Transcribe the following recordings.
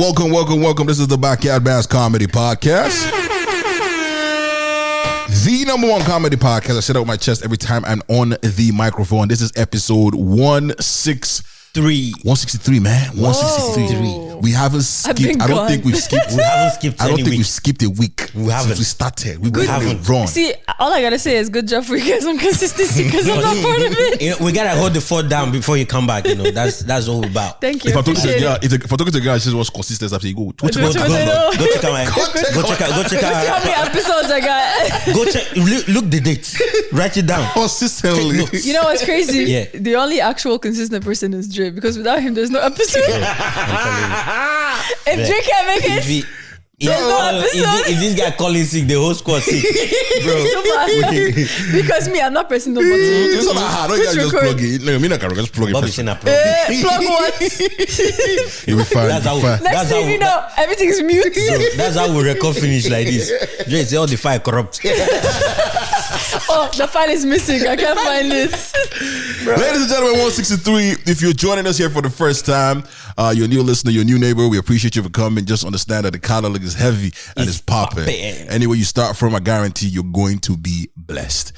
Welcome. This is the Backyard Bass Comedy Podcast. The number one comedy podcast. I sit out my chest every time I'm on the microphone. This is episode 163. 163, man. 163. We haven't skipped. I don't think we've skipped. We haven't skipped. I don't think we've skipped a week. We haven't. Since we started. We haven't run. See, all I gotta say is good job for you guys on consistency because I'm not part of it. You know, we gotta hold the fort down before you come back. You know, that's what we're about. Thank you. If I'm talking to a girl, if I'm talking to a girl, she says what's consistency. I say go check out. See how many episodes I got. Go check. Look the date. Write it down. Consistently. You know what's crazy? Yeah. The only actual consistent person is Dre because without him, there's no episode. If Dre can't make it. If this guy calling sick, the whole squad sick, bro. Because me, I'm not pressing no button. It's not that hard. No, you guys just plug it. No, me not can just plug it. Bobby saying a plug. Plug what? You'll be fine. Next thing you know, everything's mute. So that's how we record finish like this. Dre say all the file corrupt. Oh, the file is missing. I can't find it. Ladies and gentlemen, 163. If you're joining us here for the first time, you're a new listener, you're a new neighbor. We appreciate you for coming. Just understand that the catalog is heavy and it's popping. Anywhere you start from, I guarantee you're going to be blessed.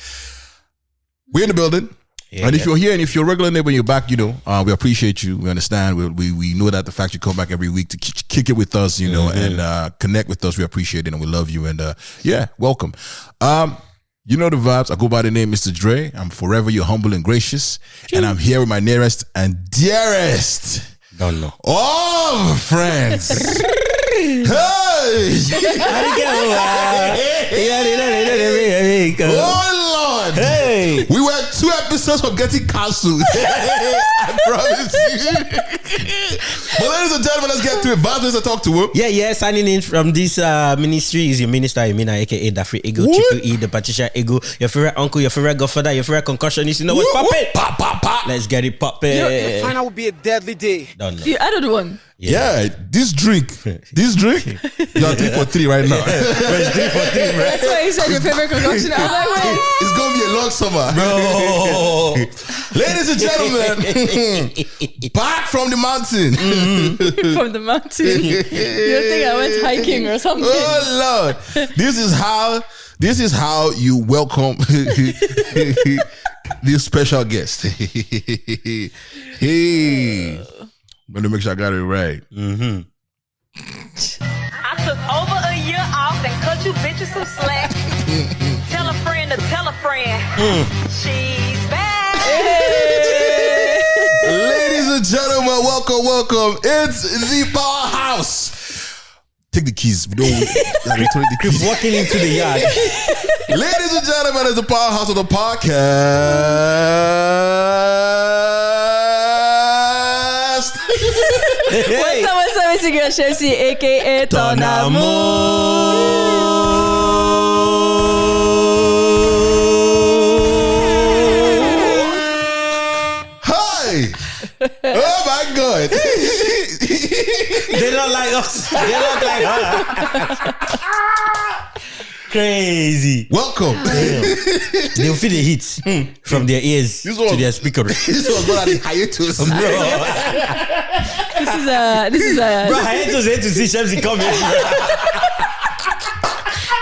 We're in the building. Yeah, and if you're here and if you're a regular neighbor and you're back, you know, we appreciate you. We understand. We know that the fact you come back every week to kick it with us, you know, and connect with us. We appreciate it and we love you. And yeah, welcome. You know the vibes. I go by the name Mr. Dre. I'm forever your humble and gracious. And I'm here with my nearest and dearest. Don't know. Oh, friends. Hey! Oh, Lord. Hey! We were 2 episodes from getting cancelled. I promise you. But ladies and gentlemen, let's get to it. Vibes, let's talk to him. Yeah. Signing in from this ministry is your minister, Emina, aka the free ego, Triple E, the Patricia ego, your favorite uncle, your favorite godfather, your favorite concussionist. You know what's popping? Pop. Let's get it popping. The final will be a deadly day. Don't know. You added one. Yeah, this drink, you are 3 for 3 right now. It's 3 for 3, bro. That's why you said your favorite concoction. I was like, wait. It's gonna be a long summer, Bro. Ladies and gentlemen, back from the mountain. From the mountain. You think I went hiking or something? Oh Lord, this is how you welcome this special guest. Hey. I'm gonna make sure I got it right. I took over a year off and cut you bitches some slack. Tell a friend to tell a friend. She's back. Hey. Ladies and gentlemen, welcome. It's the powerhouse. Take the keys. We don't return the keys. Walking into the yard. Ladies and gentlemen, it's the powerhouse of the podcast. What's up? It's your girl Chemsi, aka Tonamo. Hi. Oh my God. They don't like us. They don't like her. Crazy. Welcome. They'll feel the heat from their ears to their speakers. This was what I hiatus. This is a Bro, I hate to see Chemsi coming.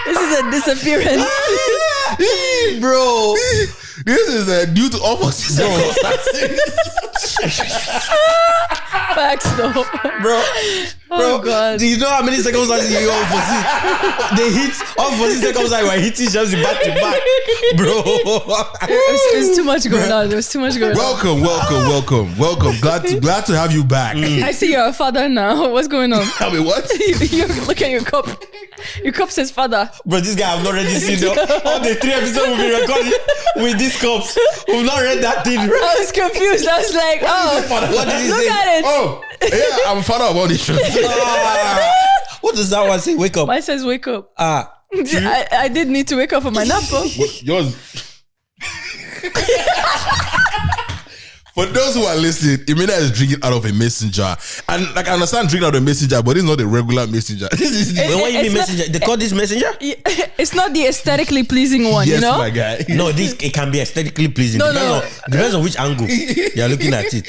This is a disappearance. Bro, this is due to opposite circumstances. Facts though. Bro, Oh God. do you know how many circumstances you opposite? They hit opposite circumstances. We're hitting Chemsi back to back. Bro. There's too much going on. There's too much going on. Welcome. Glad to have you back. I see you're a father now. What's going on? I mean, what? You look at your cup. Your cup says father. Bro, this guy I've not already seen all the 3 episodes we've been recording with these cups. We've not read that thing. I was confused. I was like, oh, What did he look say? at it. Oh, yeah, I'm a father of all these shows. What does that one say? Wake up. Mine says wake up. Ah. I did need to wake up from my nap. Bro. Yours. For those who are listening, Emina is drinking out of a messenger. And like I understand drinking out of a messenger, but it's not a regular messenger. This is What you mean messenger? They call this messenger? It's not the aesthetically pleasing one, yes, you know? my guy. No, it can be aesthetically pleasing. Depends on which angle you're looking at it.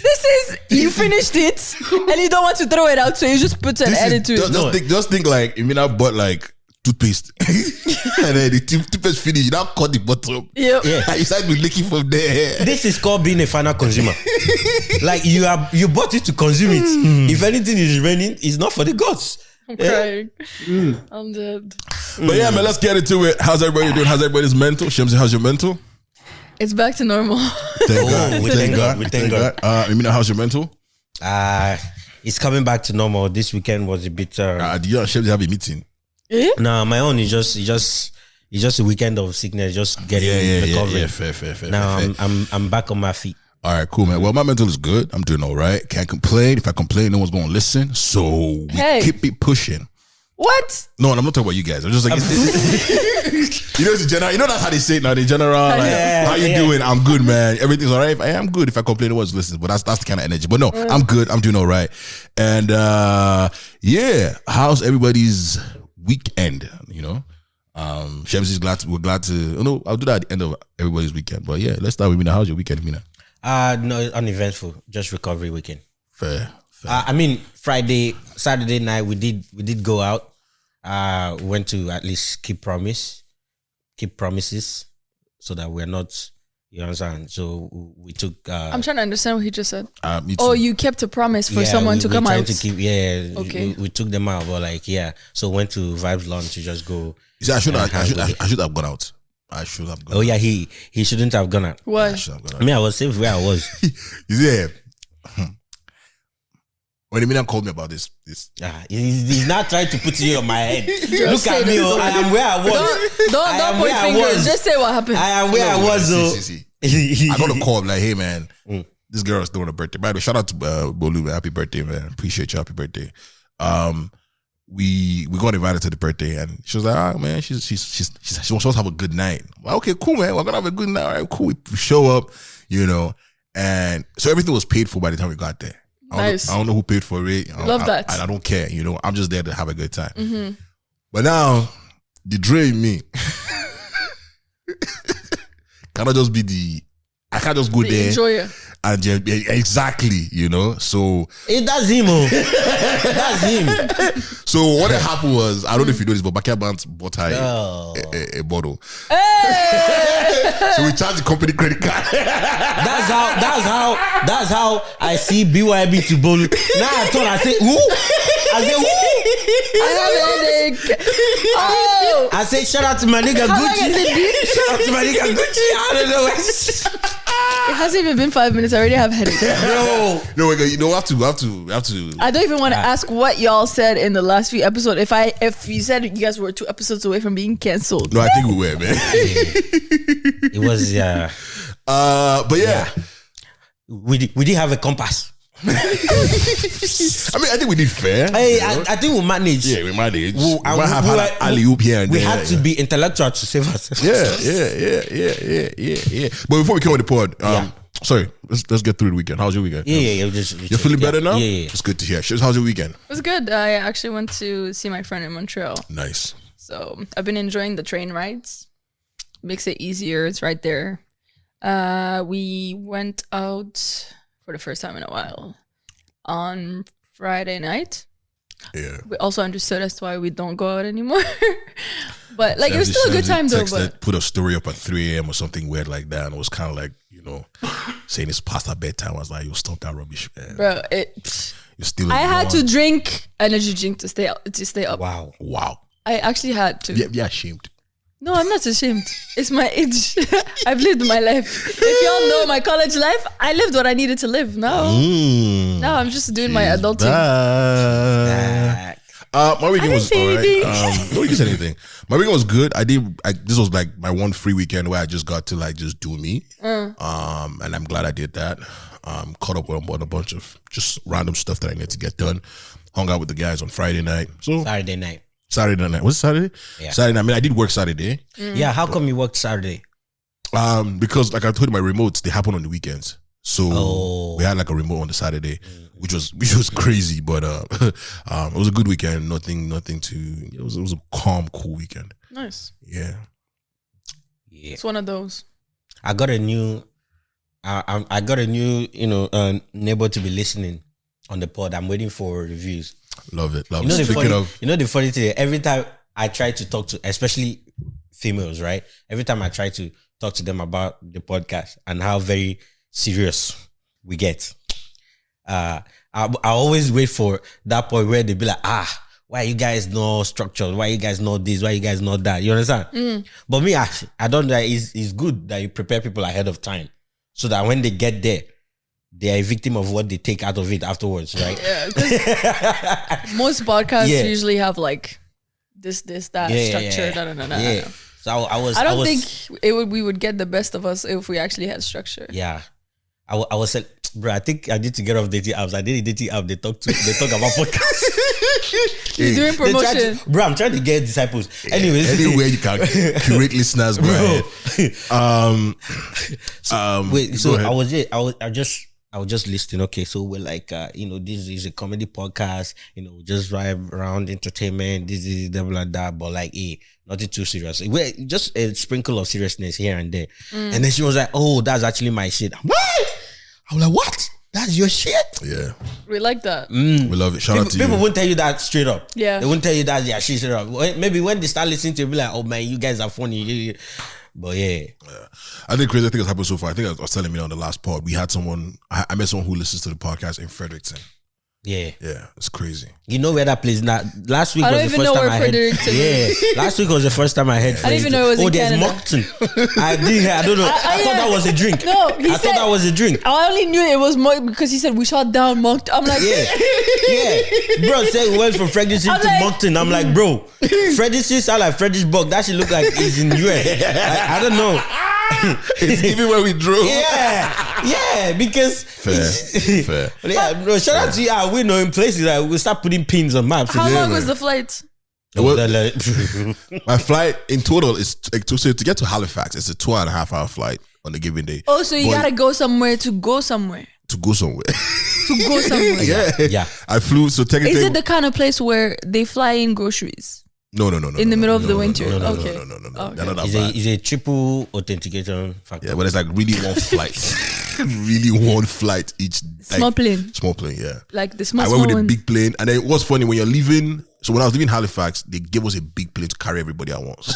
This is, you finished it and you don't want to throw it out, so you just put an edit to it. Just think like Emina bought like toothpaste and then the toothpaste finished. You now cut the bottom. Yep. Yeah. And you start be licking from there. This is called being a final consumer. Like you bought it to consume it. If anything is remaining, it's not for the gods. I'm crying. I'm dead. But yeah, man, let's get into it. How's everybody doing? How's everybody's mental? Chemsi, how's your mental? It's back to normal. Thank God. we thank God. We thank God. Emina, how's your mental? It's coming back to normal. This weekend was a bit. Do you and Chemsi have a meeting? No, my own is just a weekend of sickness, just getting recovering. Yeah, fair. Now fair. I'm back on my feet. All right, cool, man. Well, my mental is good. I'm doing all right. Can't complain. If I complain, no one's going to listen. So we keep it pushing. What? No, I'm not talking about you guys. I'm just like, you know, it's general. You know that's how they say it now. The general, like, how you doing? I'm good, man. Everything's all right. I am good. If I complain, no one's listening. But that's the kind of energy. But no, I'm good. I'm doing all right. And yeah, how's everybody's weekend? You know, Chemsi's we're glad to. No, I'll do that at the end of everybody's weekend. But yeah, let's start with Mina. How's your weekend, Mina? No, uneventful. Just recovery weekend. Fair. I mean, Saturday night we did go out. We went to at least keep promises, so that we're not. You understand? So we took. I'm trying to understand what he just said. Me too. Oh, you kept a promise for someone to come out. Okay. We took them out, but like so went to Vibes Launch to just go. You see, I should have gone out. I should have gone. Oh yeah, he shouldn't have gone out. Why? I mean, I was safe where I was. You see, when Emina called me about this, he's not trying to put it on my head. Look at me, I am where I was. Don't point fingers. Just say what happened. I am where I was, though. I got a call like, hey man, this girl is doing a birthday. By the way, shout out to Bolu, happy birthday, man. Appreciate you, happy birthday. We got invited to the birthday, and she was like, man, she was supposed to have a good night. I'm like, okay, cool, man. We're gonna have a good night. All right, cool. We show up, you know, and so everything was paid for by the time we got there. I don't know who paid for it. Love that. I don't care, you know. I'm just there to have a good time. Mm-hmm. But now, the Dre in me cannot just be I can't just go there. Enjoyer. And just, exactly, you know. So that's him. That's him. So what happened was, I don't know if you know this, but Bakia Bands bought her a bottle. Hey! So we charged the company credit card. That's how I see BYB to Bolu. Now I say who? I have a headache. Oh. I say shout out to my nigga Gucci. Shout out to my nigga Gucci. I don't know. It hasn't even been 5 minutes. I already have headache. No, you know, we have to. I don't even want to ask what y'all said in the last few episodes. If you said you guys were 2 episodes away from being cancelled. No, I think we were, man. It was but yeah. We did have a compass. I mean, I think we did fair. Hey, I think we managed. Yeah, we managed. We might have had an alley-oop here and we there. had to be intellectual to save ourselves. Yeah. But before we come on the pod, sorry, let's get through the weekend. How's your weekend? Yeah. You're feeling better now? Yeah. It's good to hear. How's your weekend? It was good. I actually went to see my friend in Montreal. Nice. So I've been enjoying the train rides. Makes it easier. It's right there. We went out for the first time in a while on Friday night. Yeah. We also understood as to why we don't go out anymore. But like, it was still a good time though. But put a story up at 3 a.m. or something weird like that, and it was kind of like, you know, saying it's past our bedtime. I was like, yo, stop that rubbish, man. Bro, you're still. I had to drink energy drink to stay up. Wow. I actually had to. Yeah, ashamed. No, I'm not ashamed. It's my age. I've lived my life. If y'all know my college life, I lived what I needed to live. Now I'm just doing my adulting. My weekend was alright. No, you can say anything. My weekend was good. This was like my one free weekend where I just got to like just do me. And I'm glad I did that. Caught up on a bunch of just random stuff that I need to get done. Hung out with the guys on Friday night. Saturday night. Was it Saturday? Yeah. Saturday night. I mean, I did work Saturday. Yeah, how come you worked Saturday? Because like I told you, my remotes, they happen on the weekends. So we had like a remote on the Saturday, which was crazy, but it was a good weekend. Nothing too. It was a calm, cool weekend. Nice. Yeah. It's one of those. I got a new, neighbor to be listening on the pod. I'm waiting for reviews. Love it. You know the funny thing, every time I try to talk to, especially females, right? Every time I try to talk to them about the podcast and how very serious we get, I always wait for that point where they be like, why you guys know structure? Why you guys know this? Why you guys know that? You understand? But me, I don't know. It's good that you prepare people ahead of time so that when they get there, they are a victim of what they take out of it afterwards, right? Yeah. Most podcasts usually have like this, that structure. Yeah. So I don't think we would get the best of us if we actually had structure. Yeah. I was saying, bro, I think I need to get off dating apps. I did a dating app. They talk about podcasts. You're doing promotion. Bro, I'm trying to get disciples. Anyways. Anywhere you can curate listeners, go ahead. Wait, so ahead. I was just listening. Okay, so we're like, this is a comedy podcast. Just drive around entertainment. This is blah blah blah. But like, nothing too serious. We're just a sprinkle of seriousness here and there. And then she was like, "Oh, that's actually my shit." What? I was like, "What? That's your shit?" Yeah, we like that. we love it. Shout out to you. People won't tell you that straight up. Yeah, they won't tell you that shit straight up. Maybe when they start listening to it, be like, "Oh man, you guys are funny." But yeah. I think crazy thing has happened so far. I think I was telling me on the last pod, we had someone, I met someone who listens to the podcast in Fredericton. Yeah, it's crazy. You know where that place now? Last week I was don't the even first know time where I heard. Fredericton is. Yeah, last week was the first time I heard. I didn't even know it was in there's Canada. Moncton. I don't know. I thought that was a drink. No, I thought that was a drink. I only knew it was more because he said we shot down Moncton. I'm like, yeah. Bro said we went from Fredericton to Moncton. I'm like, bro, Fredericton sound like Fredericksburg. That should look like he's in US. I don't know. It's even where we drove. Yeah, because fair. Yeah, bro, shout out to you. We know in places like we start putting pins on maps. how long was the flight? My flight in total is to get to Halifax. It's a 2.5 hour flight on a given day. Oh, so you gotta go somewhere to go somewhere. To go somewhere. Yeah. I flew. So technically, is it the kind of place where they fly in groceries? No. In the middle of the winter. Okay. No. Okay. They're not that bad. It's a triple authentication factor. Yeah, but it's like really one flight. Really one flight each. Small plane. Small plane, yeah. Like the small I went with one. a big plane. And then it was funny when you're leaving. So when I was leaving Halifax, they gave us a big plane to carry everybody at once.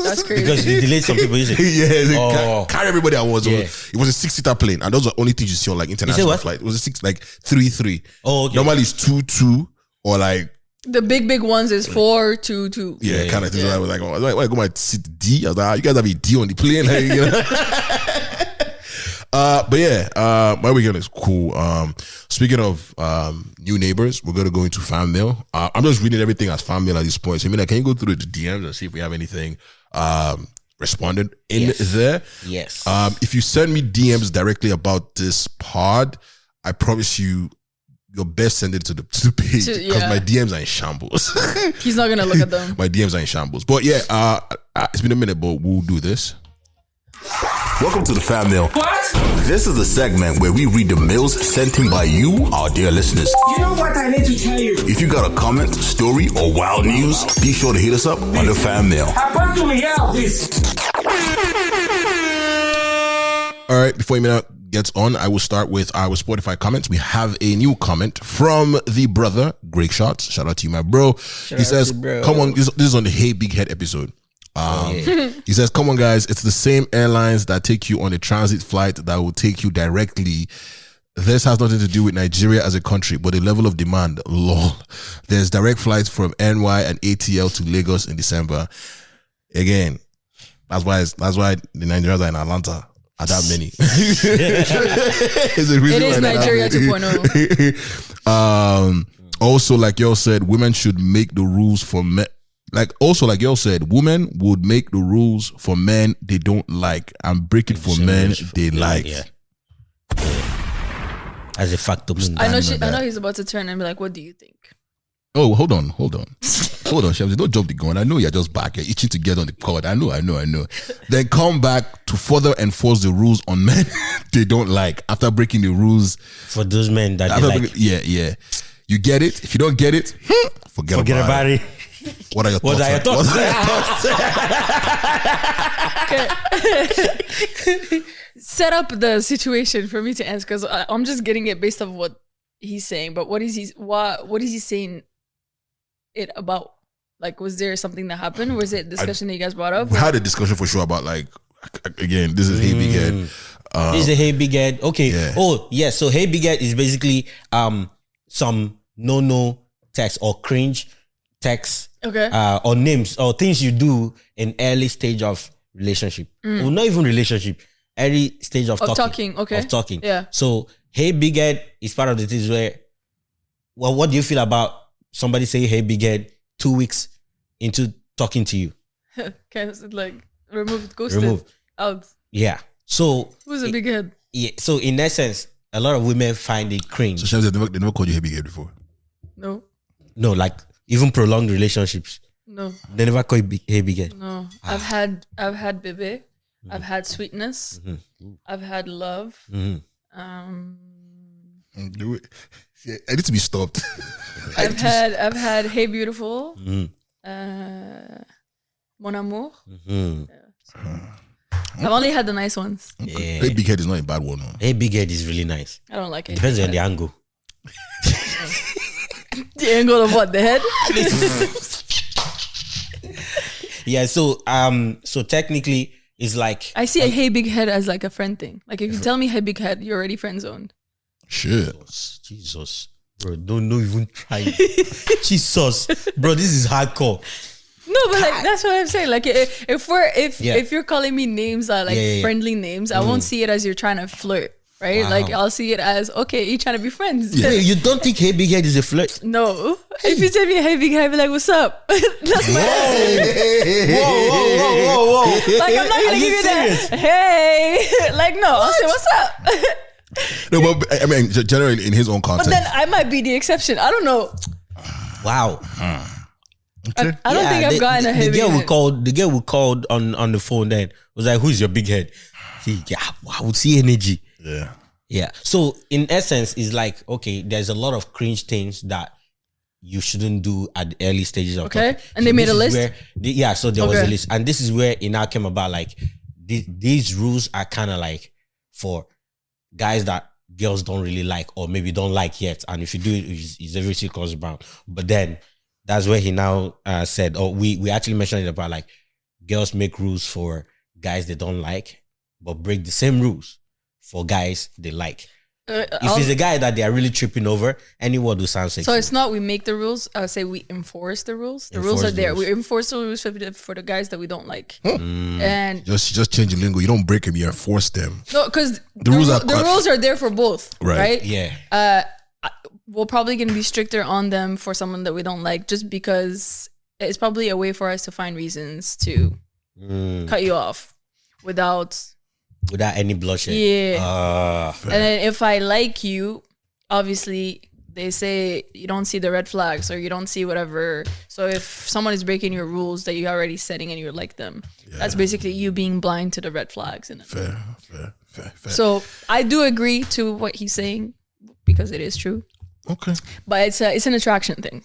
That's crazy. Because they delayed some people, is it? Yeah, carry everybody at once. Yeah. It was a 6-seater plane. And those are the only things you see on like international flight. It was a 3-3. Oh, okay. Normally it's 2-2 or like the big ones is 4-2-2. Yeah, kind of things. I was like, why go my seat D? I was like, you guys have a D on the plane. Like, you know? But yeah, my weekend is cool. Speaking of new neighbors, we're gonna go into fan mail. I'm just reading everything as fan mail at this point. So can you go through the DMs and see if we have anything responded in there? Yes. If you send me DMs directly about this pod, I promise you, you're best send it to the page because my DMs are in shambles. He's not gonna look at them. My DMs are in shambles. But yeah, it's been a minute, but we'll do this. Welcome to the Fan Mail. What? This is the segment where we read the mails sent in by you, our dear listeners. You know what I need to tell you? If you got a comment, story, or wild news, be sure to hit us up on the Fan Mail. I to hear this. All right, before Emina gets on, I will start with our Spotify comments. We have a new comment from the brother, Greg Shots. Shout out to you, my bro. He says, come on, this is on the Hey Big Head episode. He says, come on guys, it's the same airlines that take you on a transit flight that will take you directly. This has nothing to do with Nigeria as a country, but the level of demand, lol. There's direct flights from NY and ATL to Lagos in December. Again, that's why the Nigerians are in Atlanta. Are that many? It is Nigeria 2.0. Also, like y'all said, women should make the rules for men. Women would make the rules for men they don't like and break it for men they like. Yeah. As a fact, I know he's about to turn and be like, "What do you think?" Oh, hold on, Chemsi. Don't jump the gun. I know you're just back. You're itching to get on the pod. I know. Then come back to further enforce the rules on men they don't like after breaking the rules for those men that they like. Yeah. You get it. If you don't get it, forget about it. What are your thoughts? Set up the situation for me to answer because I'm just getting it based off what he's saying. But what is he saying it about? Like, was there something that happened? Was it discussion that you guys brought up? We had a discussion for sure about, like, again, this is Hey Big Head. This is a Hey Big Head. Okay. Yeah. Oh, yeah. So Hey Big Head is basically some no text or cringe text. Okay. Or names or things you do in early stage of relationship. Well, not even relationship. Early stage of talking. Okay. Of talking. Yeah. So Hey Big Head is part of the things where, well, what do you feel about somebody say Hey Big Head 2 weeks into talking to you? Okay, so like removed, ghosted, out. Yeah. So Who's a big head? Yeah. So in essence, a lot of women find it cringe. So Chemsi, they never called you Hey Big Head before? No. No, like even prolonged relationships. No. They never call it Hey Big Head. No. I've had bebe. I've had sweetness. I've had love. Do it. Yeah, I need to be stopped. I've had Hey Beautiful. Mon Amour. Yeah, so. I've only had the nice ones. Yeah. Hey Big Head is not a bad one. No. Hey Big Head is really nice. I don't like it. Depends on the angle. The angle of what? The head? Yeah, so technically it's like I see a Hey Big Head as like a friend thing. Like if you tell me Hey Big Head, you're already friend zoned. Shit. Jesus. Bro, don't even try. Jesus. Bro, this is hardcore. No, but like that's what I'm saying. Like if you're calling me names that are like friendly names, I won't see it as you're trying to flirt. Right? Wow. Like I'll see it as okay, you're trying to be friends. Yeah. You don't think Hey Big Head is a flirt? No. If you tell me Hey Big Head, I'll be like, what's up? That's my answer. Whoa. Like I'm not gonna give you that. Hey. Like no, I'll say what's up. No, but I mean, generally in his own context. But then I might be the exception. I don't know. Wow. Okay. I don't think I've gotten a Hey Big Head. The girl we called on the phone then was like, who's your big head? See, yeah, I would see energy. Yeah. So in essence, it's like, okay, there's a lot of cringe things that you shouldn't do at the early stages of Okay. talking. And they made a list? So there was a list. And this is where it now came about, like, these rules are kind of like for guys that girls don't really like or maybe don't like yet. And if you do it, it's everything comes around. But then that's where he now said, we actually mentioned it about like girls make rules for guys they don't like, but break the same rules for guys they like. If it's a guy that they are really tripping over, any word will sound sexy. So it's not we make the rules. I would say we enforce the rules. The rules are there. We enforce the rules for the guys that we don't like. And just change the lingo. You don't break them. You enforce them. no, because The rules are there for both, right? Yeah. We're probably going to be stricter on them for someone that we don't like, just because it's probably a way for us to find reasons to cut you off without any bloodshed. Yeah. And then if I like you, obviously they say you don't see the red flags or you don't see whatever. So if someone is breaking your rules that you're already setting and you like them, that's basically you being blind to the red flags. Fair. So I do agree to what he's saying because it is true. Okay. But it's an attraction thing.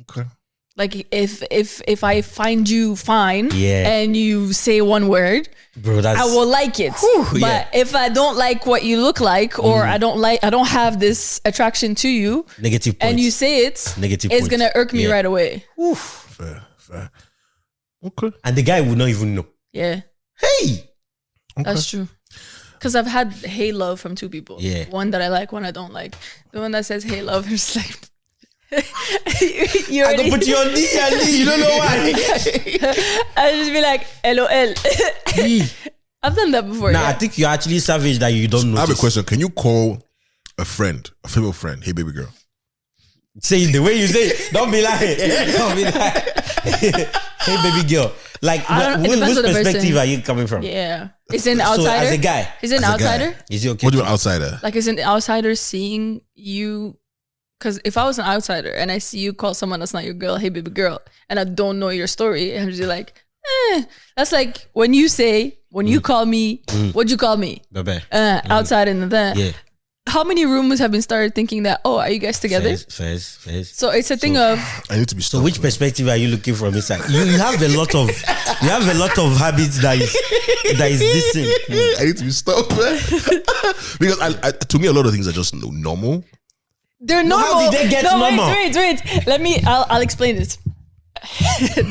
Okay. Like if I find you fine and you say one word, bro, I will like it. But if I don't like what you look like, or I don't have this attraction to you, negative points. and you say it, negative it's points. gonna irk me right away. Fair. Okay. And the guy will not even know. Yeah. Hey, That's true. Because I've had hey love from two people. Yeah. One that I like, one I don't like. The one that says hey love is like you I go put you on D and D. You don't know why. I just be like LOL. I've done that before. Nah, I think you're actually savage that you don't know. I have a question. Can you call a friend, a female friend, hey baby girl? Say it the way you say it. Don't be like, don't be like, hey baby girl. Like, which perspective are you coming from? Yeah. Is it an outsider? So as a guy. Is it an outsider? Is he okay? What do you mean outsider? Like, is an outsider seeing you because if I was an outsider and I see you call someone that's not your girl, hey baby girl, and I don't know your story, and I'm just like, that's like when you call me, what'd you call me? Outside in the Yeah. How many rumors have been started thinking that, are you guys together? Fairs. So it's a thing of, I need to be. So which perspective are you looking from inside? You have a lot of habits that is this thing. I need to be stopped, man. Because to me, a lot of things are just normal. they're normal. How did they get normal? Wait. I'll explain it.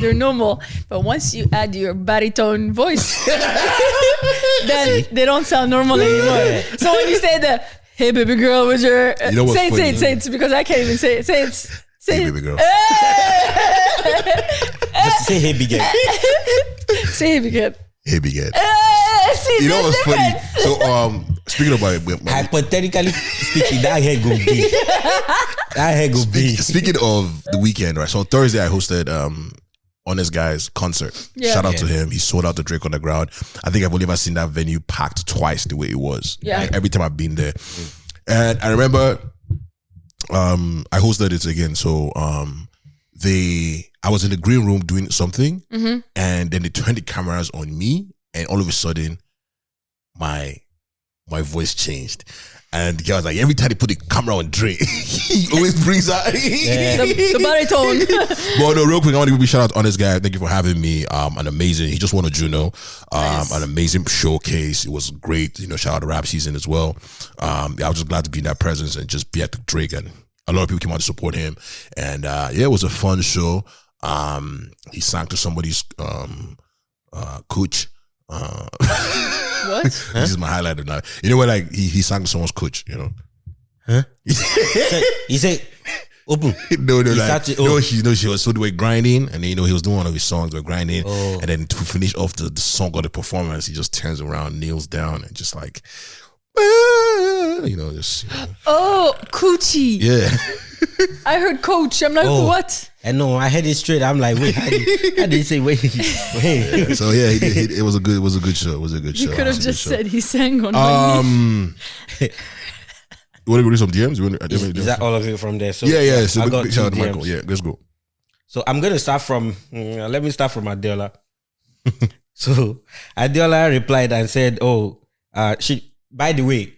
They're normal, but once you add your baritone voice, then they don't sound normal anymore. So when you say the hey baby girl, was your You know what's say funny? it because I can't even say it. Say Hey, it. baby girl. Just say hey big girl. Say hey big girl. Hey, big head. See, You know there's what's funny? difference. So, speaking about Hypothetically speaking, that hair go big. That hair go big. speaking of the weekend, right? So on Thursday, I hosted Honest Guy's concert. Yeah. Shout out to him. He sold out the Drake on the ground. I think I've only ever seen that venue packed twice the way it was. Yeah. Like, every time I've been there. And I remember I hosted it again. So I was in the green room doing something, and then they turned the cameras on me, and all of a sudden my voice changed. And the guy was like, every time they put the camera on Dre, he always brings out the baritone. Well, no, real quick, I want to give a shout out to Honest Guy. Thank you for having me. An amazing, he just won a Juno. Nice. An amazing showcase. It was great. Shout out to rap season as well. I was just glad to be in that presence and just be at the Drake, and a lot of people came out to support him. And it was a fun show. He sang to somebody's coach. What? This is my highlight of night. You know what? Like he sang to someone's coach. Huh? He said, "Open." No, He like, started- she was so they were grinding, and then he was doing one of his songs, we're grinding, and then to finish off the song or the performance, he just turns around, kneels down, and just like, just Oh, coochie. yeah. I heard coach. I'm like, Oh. what? And no, I heard it straight. I'm like, wait, how did he say wait? So yeah, it was a good show. It was a good show. You could have It was a good just show. said he sang on my knee. You want to go do some DMs? Is that all of it from there? So Yeah. So I got big shout out to two Michael. DMs. Yeah, let's go. So I'm gonna start from. Let me start from Adela. So Adela replied and said, "Oh, she. By the way,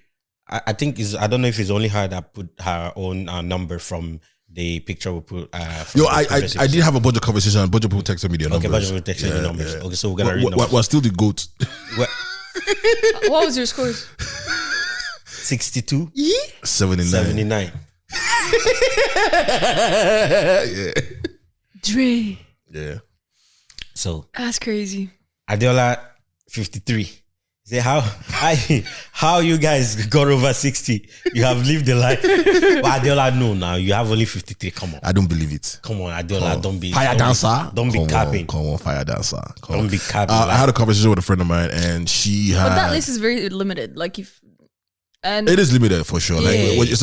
I think I don't know if it's only her that put her own number from the picture we put. Yo, I did have a bunch of conversations. A bunch of people texted me their numbers. Okay, bunch of people texted the numbers. Okay, so we're gonna read numbers. We're still the GOAT. What was your scores? 62, 79. 79. Yeah. Dre. Yeah. So That's crazy. Adela 53. Say how you guys got over 60? You have lived the life. But Adela, no, now you have only 53. Come on, I don't believe it. come on, Adela, don't be Fire dancer. Don't be capping. Come on, fire dancer. Come Don't on. be capping. I had a conversation with a friend of mine, and she had. But that list is very limited. Like It is limited for sure. Like Yeah. it's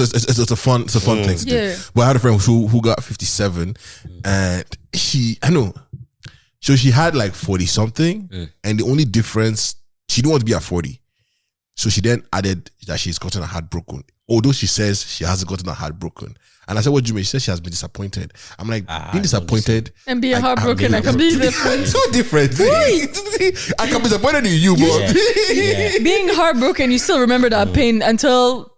a fun thing to do. Yeah. But I had a friend who got 57, and so she had like 40 something, and the only difference, she didn't want to be at 40, so she then added that she's gotten her heart broken. Although she says she hasn't gotten her heart broken, and I said, "What do you mean?" She says she has been disappointed. I'm like, being disappointed and being I- heartbroken, I can be different. It's so different. I can be disappointed in you, bro. Yeah. Being heartbroken, you still remember that pain until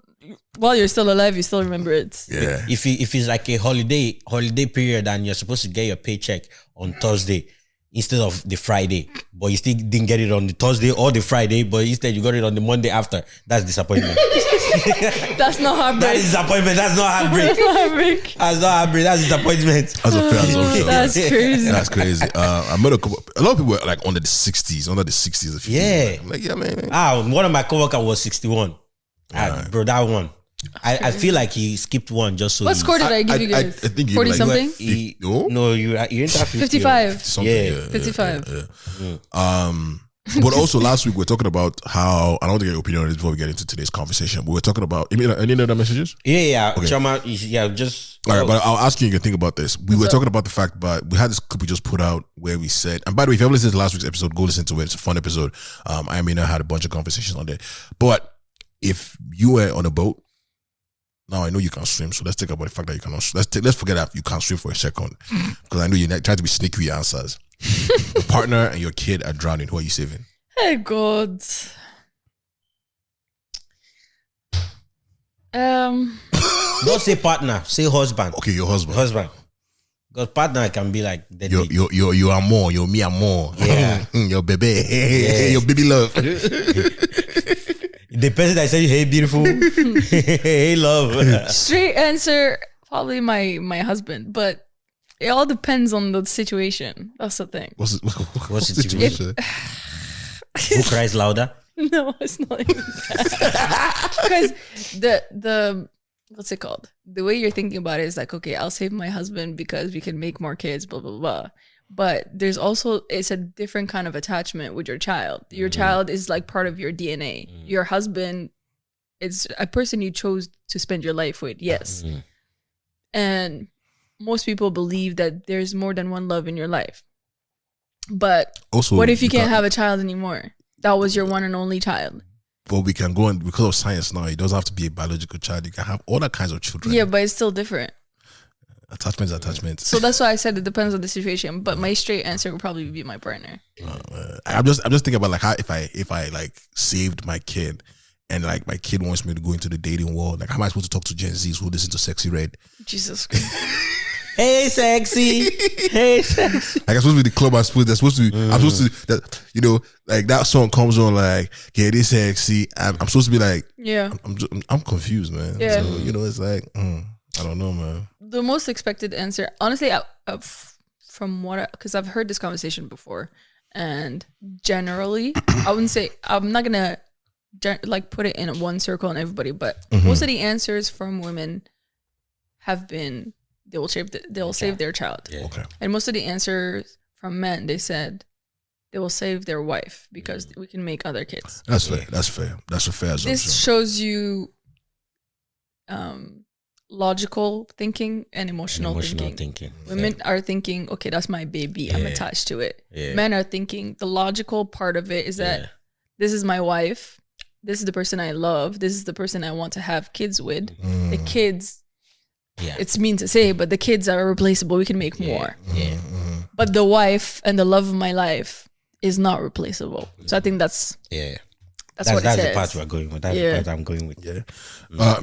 while you're still alive, you still remember it. Yeah. If it's like a holiday period and you're supposed to get your paycheck on Thursday instead of the Friday, but you still didn't get it on the Thursday or the Friday, but instead you got it on the Monday after, that's disappointment. That's not That heartbreak. is disappointment. That's not heartbreak. That's not heartbreak. That's not heartbreak. That's disappointment. That's a fair assumption. That's crazy. That's crazy. I met a lot of people were like under the 60s, the 50s. Yeah. I'm like, yeah, man. One of my coworkers was 61. Bro, that one. I feel like he skipped one just so. What score did I give you guys? I think you 40 like something? No, you ain't at 50. 55. something. Yeah. 55. But also last week we were talking about how, I don't want to get your opinion on this before we get into today's conversation. We were talking about, any other messages? Yeah. Okay. Chama, yeah, just. All right, but I'll ask you, you can think about this. We were talking about the fact, but we had this clip we just put out where we said, and by the way, if you haven't listened to last week's episode, go listen to it. It's a fun episode. I mean, I had a bunch of conversations on there. But if you were on a boat, now I know you can swim, so let's think about the fact that you cannot. Let's forget that you can't swim for a second, because I know you're trying to be sneaky with your answers. Your partner and your kid are drowning. Who are you saving? Hey God. Don't say partner, say husband. Okay, your husband. Husband. Because partner can be like You are more. You're me are more. Yeah. Your baby. Your baby love. the person that said, "Hey, beautiful," "Hey, love." Straight answer, probably my husband, but it all depends on the situation. That's the thing. What's What's the the situation? Who cries louder? No, it's not even that. Because the what's it called? The way you're thinking about it is like, okay, I'll save my husband because we can make more kids, blah blah blah. But there's also, it's a different kind of attachment with your child. Your child is like part of your DNA. Your husband is a person you chose to spend your life with, yes. And most people believe that there's more than one love in your life. But Also, what if you can't have a child anymore? That was your one and only child. But we can go on, because of science now, it doesn't have to be a biological child. You can have all that kinds of children. Yeah, but it's still different. Attachment is attachment. So that's why I said it depends on the situation. But my straight answer would probably be my partner. I'm just thinking about like how if I like saved my kid and like my kid wants me to go into the dating world, like how am I supposed to talk to Gen Zs who listen to Sexy Red? Jesus Christ. Hey, sexy. Hey, sexy. Like I'm supposed to be the club. I'm supposed to be. I'm supposed to that. You know, like that song comes on. Like, yeah, this sexy. I'm supposed to be like. Yeah. I'm confused, man. Yeah. So you know, it's like I don't know, man. The most expected answer, honestly, from what, because I've heard this conversation before, and generally, I wouldn't say, I'm not gonna like put it in one circle and everybody, but most of the answers from women have been they will save their child. Yeah. Okay. And most of the answers from men, they said they will save their wife because we can make other kids. That's fair. That's fair. That's a fair assumption. This shows you logical thinking and emotional thinking. Women are thinking, okay, that's my baby. I'm attached to it. Yeah. Men are thinking the logical part of it is that this is my wife. This is the person I love. This is the person I want to have kids with. The kids, it's mean to say, but the kids are replaceable. We can make more. But the wife and the love of my life is not replaceable. So I think that's what it says. That's the part we're going with. That's the part I'm going with. Yeah.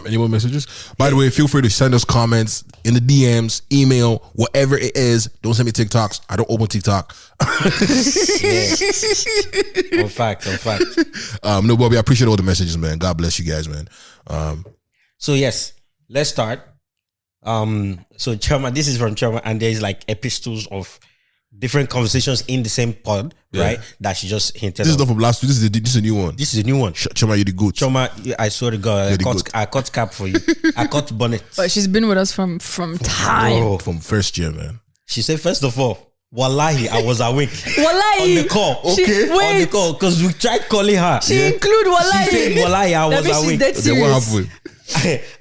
Any more messages? By the way, feel free to send us comments in the DMs, email, whatever it is. Don't send me TikToks. I don't open TikTok. On fact. No, Bobby, I appreciate all the messages, man. God bless you guys, man. So yes, let's start. So Chema, this is from Chema, and there's like epistles of different conversations in the same pod, right? That she just hinted. This is not from last week. This is a new one. This is a new one. Chema, you the goat. Chema, I swear to God, I cut cap for you. I cut bonnet. But she's been with us from time. Bro, from first year, man. She said, first of all, wallahi, I was awake. Wallahi. On the call. Okay. On the call. Because we tried calling her. She include wallahi. She said, wallahi, I was awake. Then what happened?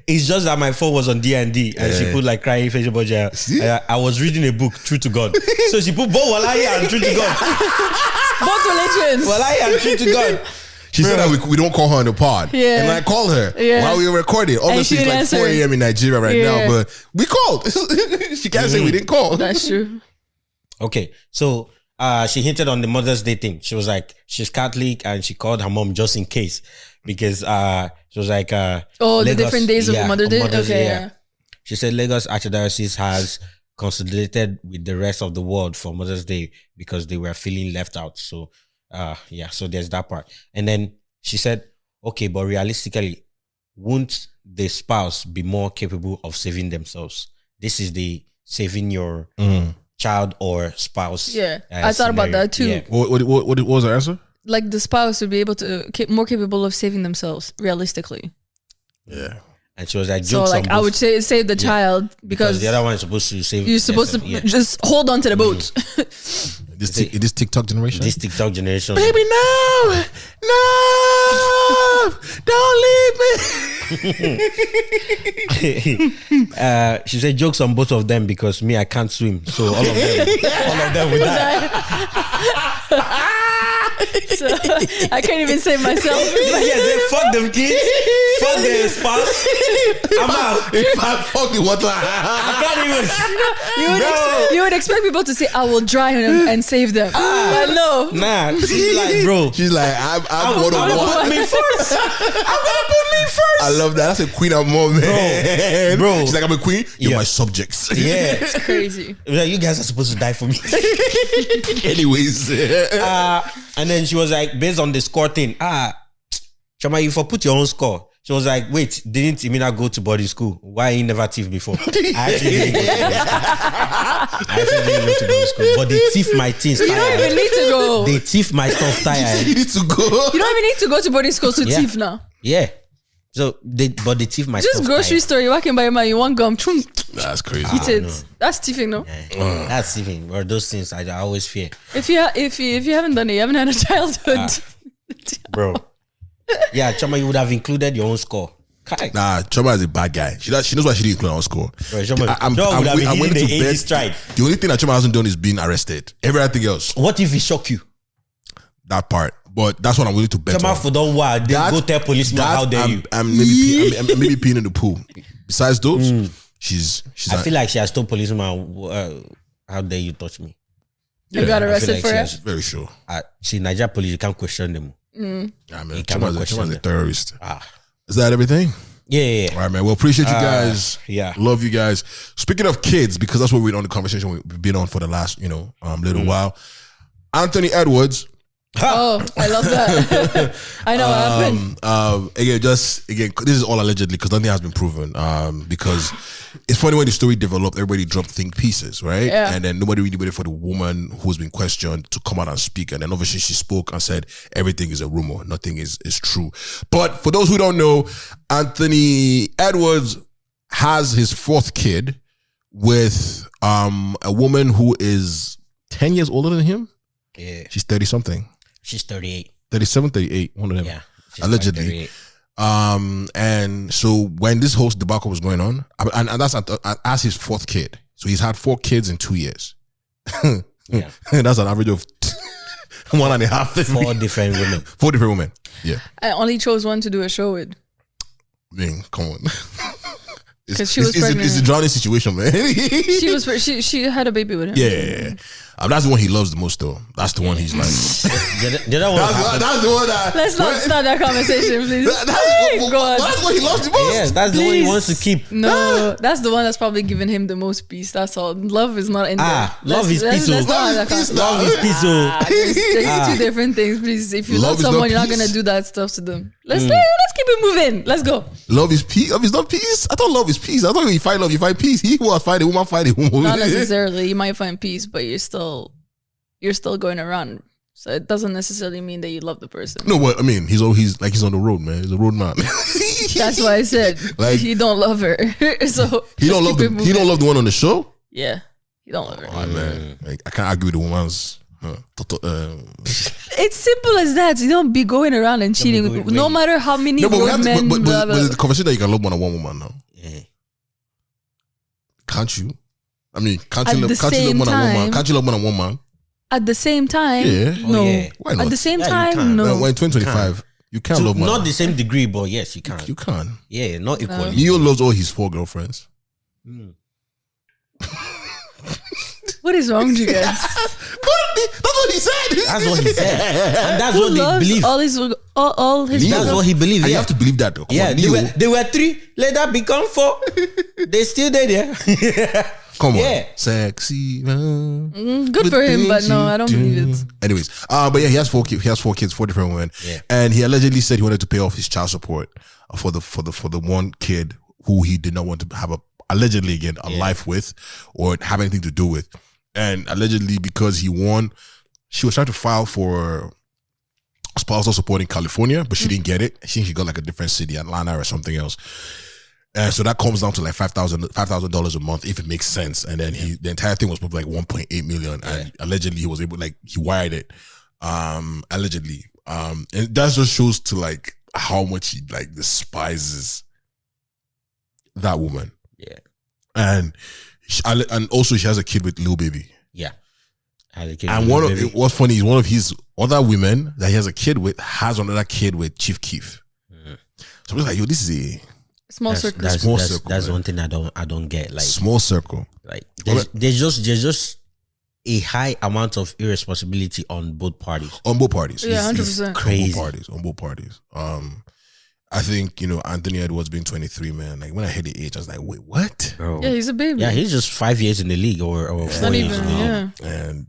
It's just that my phone was on D&D and she put like crying face emoji. I was reading a book, True to God. So she put both wallahi and True to God. Both religions. Wallahi and True to God. She said that we don't call her on the pod. Yeah. And I called her while we were recording. Obviously, she it's like didn't 4 answer. a.m. in Nigeria right now, but we called. She can't say we didn't call. That's true. Okay, so she hinted on the Mother's Day thing. She was like, she's Catholic and she called her mom just in case because she was like, the different days of Mother's Day? Okay, yeah. She said Lagos Archdiocese has consolidated with the rest of the world for Mother's Day because they were feeling left out. So, so there's that part. And then she said, okay, but realistically, won't the spouse be more capable of saving themselves? This is the saving your child or spouse. Yeah, I thought about that too. Yeah. What was her answer? Like the spouse would be able to more capable of saving themselves realistically. Yeah. And she was like, so like I would say save the child because the other one is supposed to save. You're supposed to just hold on to the boat. This TikTok generation. This TikTok generation. Baby, no, don't leave me. She said jokes on both of them because me I can't swim, so all of them will die. So I can't even save myself. Yeah, they fuck them kids, fuck their spouse. I'm out. If I fuck you, what the I can't even. You would expect people to say, "I will dry and save them," but no. Nah, she's like, bro. She's like, I'm I'm gonna put me first. I love that. That's a queen of mom, man. Bro. She's like, I'm a queen. You're Yeah. my subjects. Yeah. It's crazy. Like, you guys are supposed to die for me. Anyways. And then she was like, based on the score thing, Chama, you for put your own score. She was like, wait, didn't Imina go to boarding school? Why he never thief before? I actually didn't go to boarding school. But they thief my things. You don't even need to go. They thief my stuff tire. You need to go. You don't even need to go to boarding school to Yeah. thief now. Yeah. So they thief my stuff Just grocery tire. store. You walk in by your man, you want gum. Chum, That's crazy. eat it. That's thieving, no? That's thieving. Or those things I always fear. If you haven't done it, you haven't had a childhood. Bro. Yeah, Chama, you would have included your own score. Kai. Nah, Choma is a bad guy. She knows why she didn't include our score. Bro, Choma would have been hitting the 80 stride. The only thing that Choma hasn't done is being arrested. Everything else, What if he shock you? that part. But that's what I'm willing to bet Chama on. for don't worry. They That- go tell policeman how dare you. I'm maybe peeing in the pool. Besides those, she's I feel like she has told policeman, how dare you touch me? You got I feel arrested like for she it? has- very sure. See, Nigeria police, you can't question them. Yeah, man. cannot Choma's question a it. terrorist. Is that everything? Yeah. All right, man. Well, appreciate you guys. yeah. Love you guys. Speaking of kids, because that's what we're on the conversation we've been on for the last, little while. Anthony Edwards. Oh, I love that. I know what happened. Again, this is all allegedly because nothing has been proven. Because it's funny when the story developed, everybody dropped think pieces, right? Yeah. And then nobody really waited for the woman who's been questioned to come out and speak. And then obviously she spoke and said everything is a rumor, nothing is true. But for those who don't know, Anthony Edwards has his fourth kid with a woman who is 10 years older than him. Yeah. She's 30 something. She's 38. 37, 38, one of them. Yeah. She's Allegedly. 38. And so when this whole debacle was going on, and that's as his fourth kid. So he's had 4 kids in 2 years. Yeah. That's an average of 1.5. 4 different women. 4 different women. Yeah. I only chose one to do a show with. I mean, come on. 'Cause she was pregnant. It's a drowning situation, man. She had a baby with him. Yeah. That's the one he loves the most, though. That's the one he's like. The other one happened. That's the one that. Let's not start that conversation, please. That's God. what he loves the most. Yes, that's the one he wants to keep. No, that's the one that's probably given him the most peace. That's all. Love is not in there. Love is peace. Let's not have that Love is peace. conversation. Love is peace. There's 2 different things, please. If you Love love is not someone, you're not peace. gonna do that stuff to them. Let's keep it moving. Let's go. Love is peace. Love is not peace. I thought love is peace. I thought when you find love, you find peace. He who has find a woman, find a woman. Not necessarily. You might find peace, but you're still going around. So it doesn't necessarily mean that you love the person. No, but I mean, he's on the road, man. He's a road man. That's why I said Like- he don't love her. So He don't love he don't love the one on the show. Yeah, he don't love her. Oh, man, like, I can't argue with the woman's. It's simple as that. You don't be going around and cheating. No matter how many No, but we have to, men. but blah, blah. the conversation that you can love more than one woman now. Yeah. Can't you? I mean, can't At you the love more same than one man? time- Can't you love more than one man? At the same time, Yeah. no. yeah. Why not? At the same Yeah, you time, can. no. When 2025, you can't love more. Not than the same degree, but yes, you can. You can. Yeah, not equally. Neo loves all his 4 girlfriends. What is wrong with you guys? That's what he said. That's what he said. And that's Who what they loves believe. all his Neo. That's what he believes. And you Yeah. have to believe that, though. Come Yeah, on, they were 3, later become 4. They still there. Come on. Yeah. Sexy. Good for him, but no, I don't believe it. Anyways, but yeah, he has 4 kids. He has 4 kids, 4 different women. Yeah. And he allegedly said he wanted to pay off his child support for the one kid who he did not want to have a life with or have anything to do with. And allegedly because he won, she was trying to file for spousal support in California, but she didn't get it. I think she got like a different city, Atlanta or something else. And so that comes down to like $5,000 a month if it makes sense. And then the entire thing was probably like 1.8 million. And allegedly he was able, like, he wired it. Allegedly. And that just shows to like how much he like despises that woman. Yeah. And also she has a kid with Lil Baby. Yeah. And what's funny is one of his other women that he has a kid with has another kid with Chief Keef. So I was like, yo, this is a small circle. That's one thing I don't get. Like small circle. Like there's just a high amount of irresponsibility on both parties. On both parties. Yeah, 100%. Crazy. On both parties. I think, Anthony Edwards being 23, man. Like when I heard the age, I was like, wait, what? Bro. Yeah, he's a baby. Yeah, he's just 5 years in the league or 4 years in the league. Yeah. And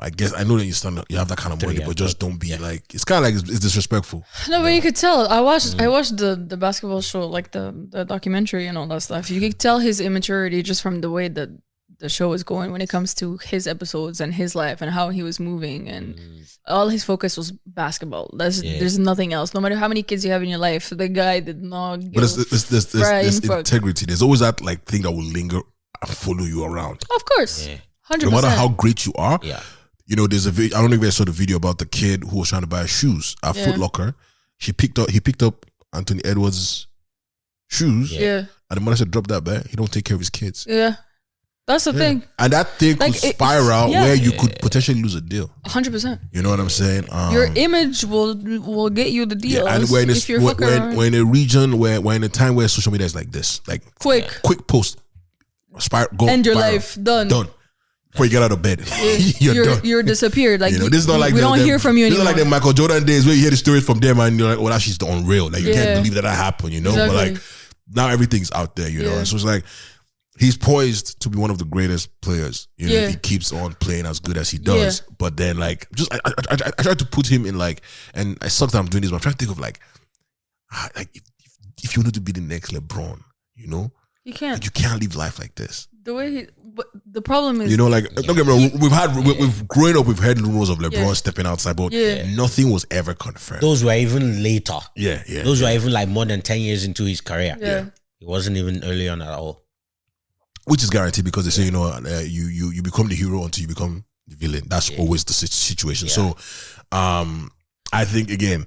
I guess I know that you have that kind of money, but just don't be like, it's kind of like it's disrespectful. No, but you could tell. I watched the basketball show, like the documentary and all that stuff. You could tell his immaturity just from the way that the show is going when it comes to his episodes and his life and how he was moving, and all his focus was basketball. There's nothing else. No matter how many kids you have in your life, the guy did not give But there's integrity. There's always that like thing that will linger and follow you around. Of course. 100%. No matter how great you are. Yeah. There's a video, I don't know if you saw the video about the kid who was trying to buy shoes at Foot Locker. He picked up Anthony Edwards' shoes. Yeah. And the mother said, drop that bag. He don't take care of his kids. Yeah. That's the thing. And that thing could spiral where you could potentially lose a deal. 100%. You know what I'm saying? Your image will get you the deal. Yeah, and we're in a region where we're in a time where social media is like this. Like quick post. Go end your viral. life. Done. Before you get out of bed. you're done. You're disappeared. Like this is not like we don't hear from you anymore. This is like the Michael Jordan days where you hear the stories from them and you're like, well, that's just unreal. Like you can't believe that happened, Exactly. But like now everything's out there, And so it's like he's poised to be one of the greatest players, if he keeps on playing as good as he does. Yeah. But then, like, I tried to put him in, like, and I suck that I'm doing this, but I'm trying to think of, like if you wanted to be the next LeBron, you can't. Like, you can't live life like this. The way but the problem is, don't get me wrong, we've growing up, we've heard rumors of LeBron stepping outside, but nothing was ever confirmed. Those were even later. Yeah. Those were even like more than 10 years into his career. Yeah. It wasn't even early on at all. Which is guaranteed because they say, you become the hero until you become the villain. That's always the situation. Yeah. So, I think, again,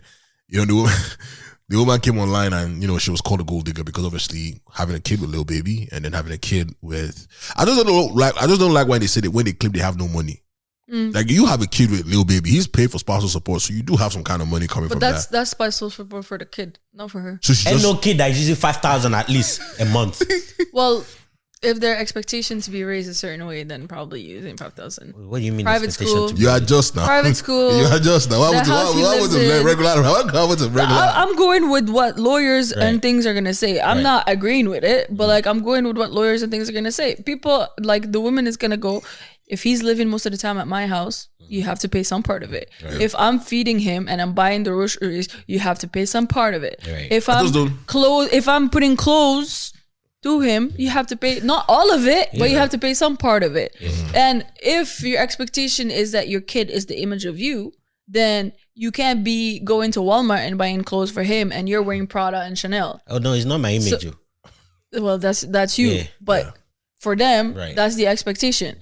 the woman came online and, she was called a gold digger because obviously having a kid with Lil Baby and then having a kid with... I just don't like when they say that when they claim they have no money. Like, you have a kid with Lil Baby. He's paid for spousal support, so you do have some kind of money coming from that. But that's spousal support for the kid, not for her. So no kid that is using 5,000 at least a month. Well... If their expectation to be raised a certain way, then probably using 5,000. What do you mean? Private school. You adjust now. Private school. You adjust now. What was the regular? I'm going with what lawyers and things are gonna say. I'm not agreeing with it, but like I'm going with what lawyers and things are gonna say. People like the woman is gonna go. If he's living most of the time at my house, you have to pay some part of it. Right. If I'm feeding him and I'm buying the groceries, you have to pay some part of it. Right. If I'm putting clothes to him, you have to pay not all of it, but you have to pay some part of it. And if your expectation is that your kid is the image of you, then you can't be going to Walmart and buying clothes for him and you're wearing Prada and Chanel. Oh no, it's not my image. Well, that's you. But for them, that's the expectation.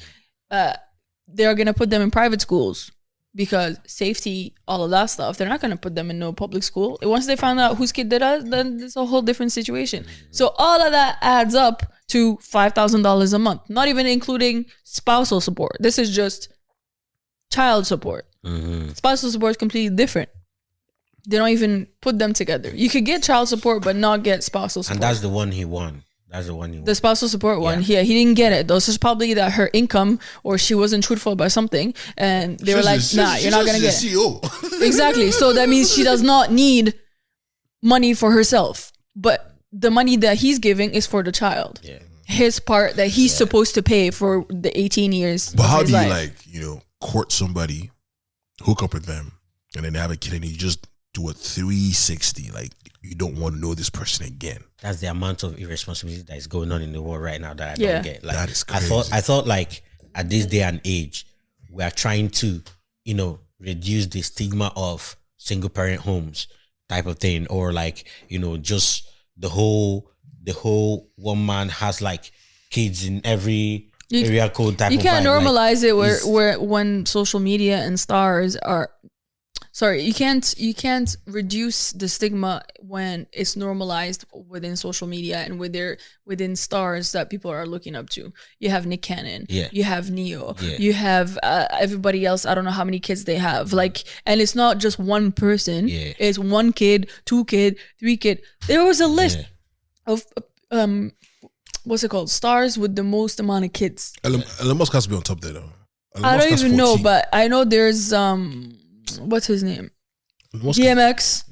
They're gonna put them in private schools because safety, all of that stuff. They're not gonna put them in no public school. Once they find out whose kid did that, then it's a whole different situation. So all of that adds up to $5,000 a month, not even including spousal support. This is just child support. Spousal support is completely different. They don't even put them together. You could get child support, but not get spousal support. And that's the one he won. The spousal support one. Yeah, he didn't get it. This is probably that her income or she wasn't truthful about something. And they were like, nah, you're not going to get it. Exactly. So that means she does not need money for herself. But the money that he's giving is for the child. Yeah. His part that he's supposed to pay for the 18 years. But how do you court somebody, hook up with them, and then they have a kid and you just do a 360? Like, you don't want to know this person again. That's the amount of irresponsibility that is going on in the world right now that I don't get. Like, that is crazy. I thought like at this day and age, we are trying to, reduce the stigma of single parent homes type of thing, or like, just the whole one man has like kids in every area code type of You can't vibe. normalize it where when social media and stars are sorry, you can't reduce the stigma when it's normalized within social media and within stars that people are looking up to. You have Nick Cannon, you have Neo, you have everybody else. I don't know how many kids they have. Like, and it's not just one person. It's 1 kid, 2 kid, 3 kid. There was a list of what's it called? Stars with the most amount of kids. Elon Musk has to be on top there though. I don't even know, but I know there's what's his name? DMX.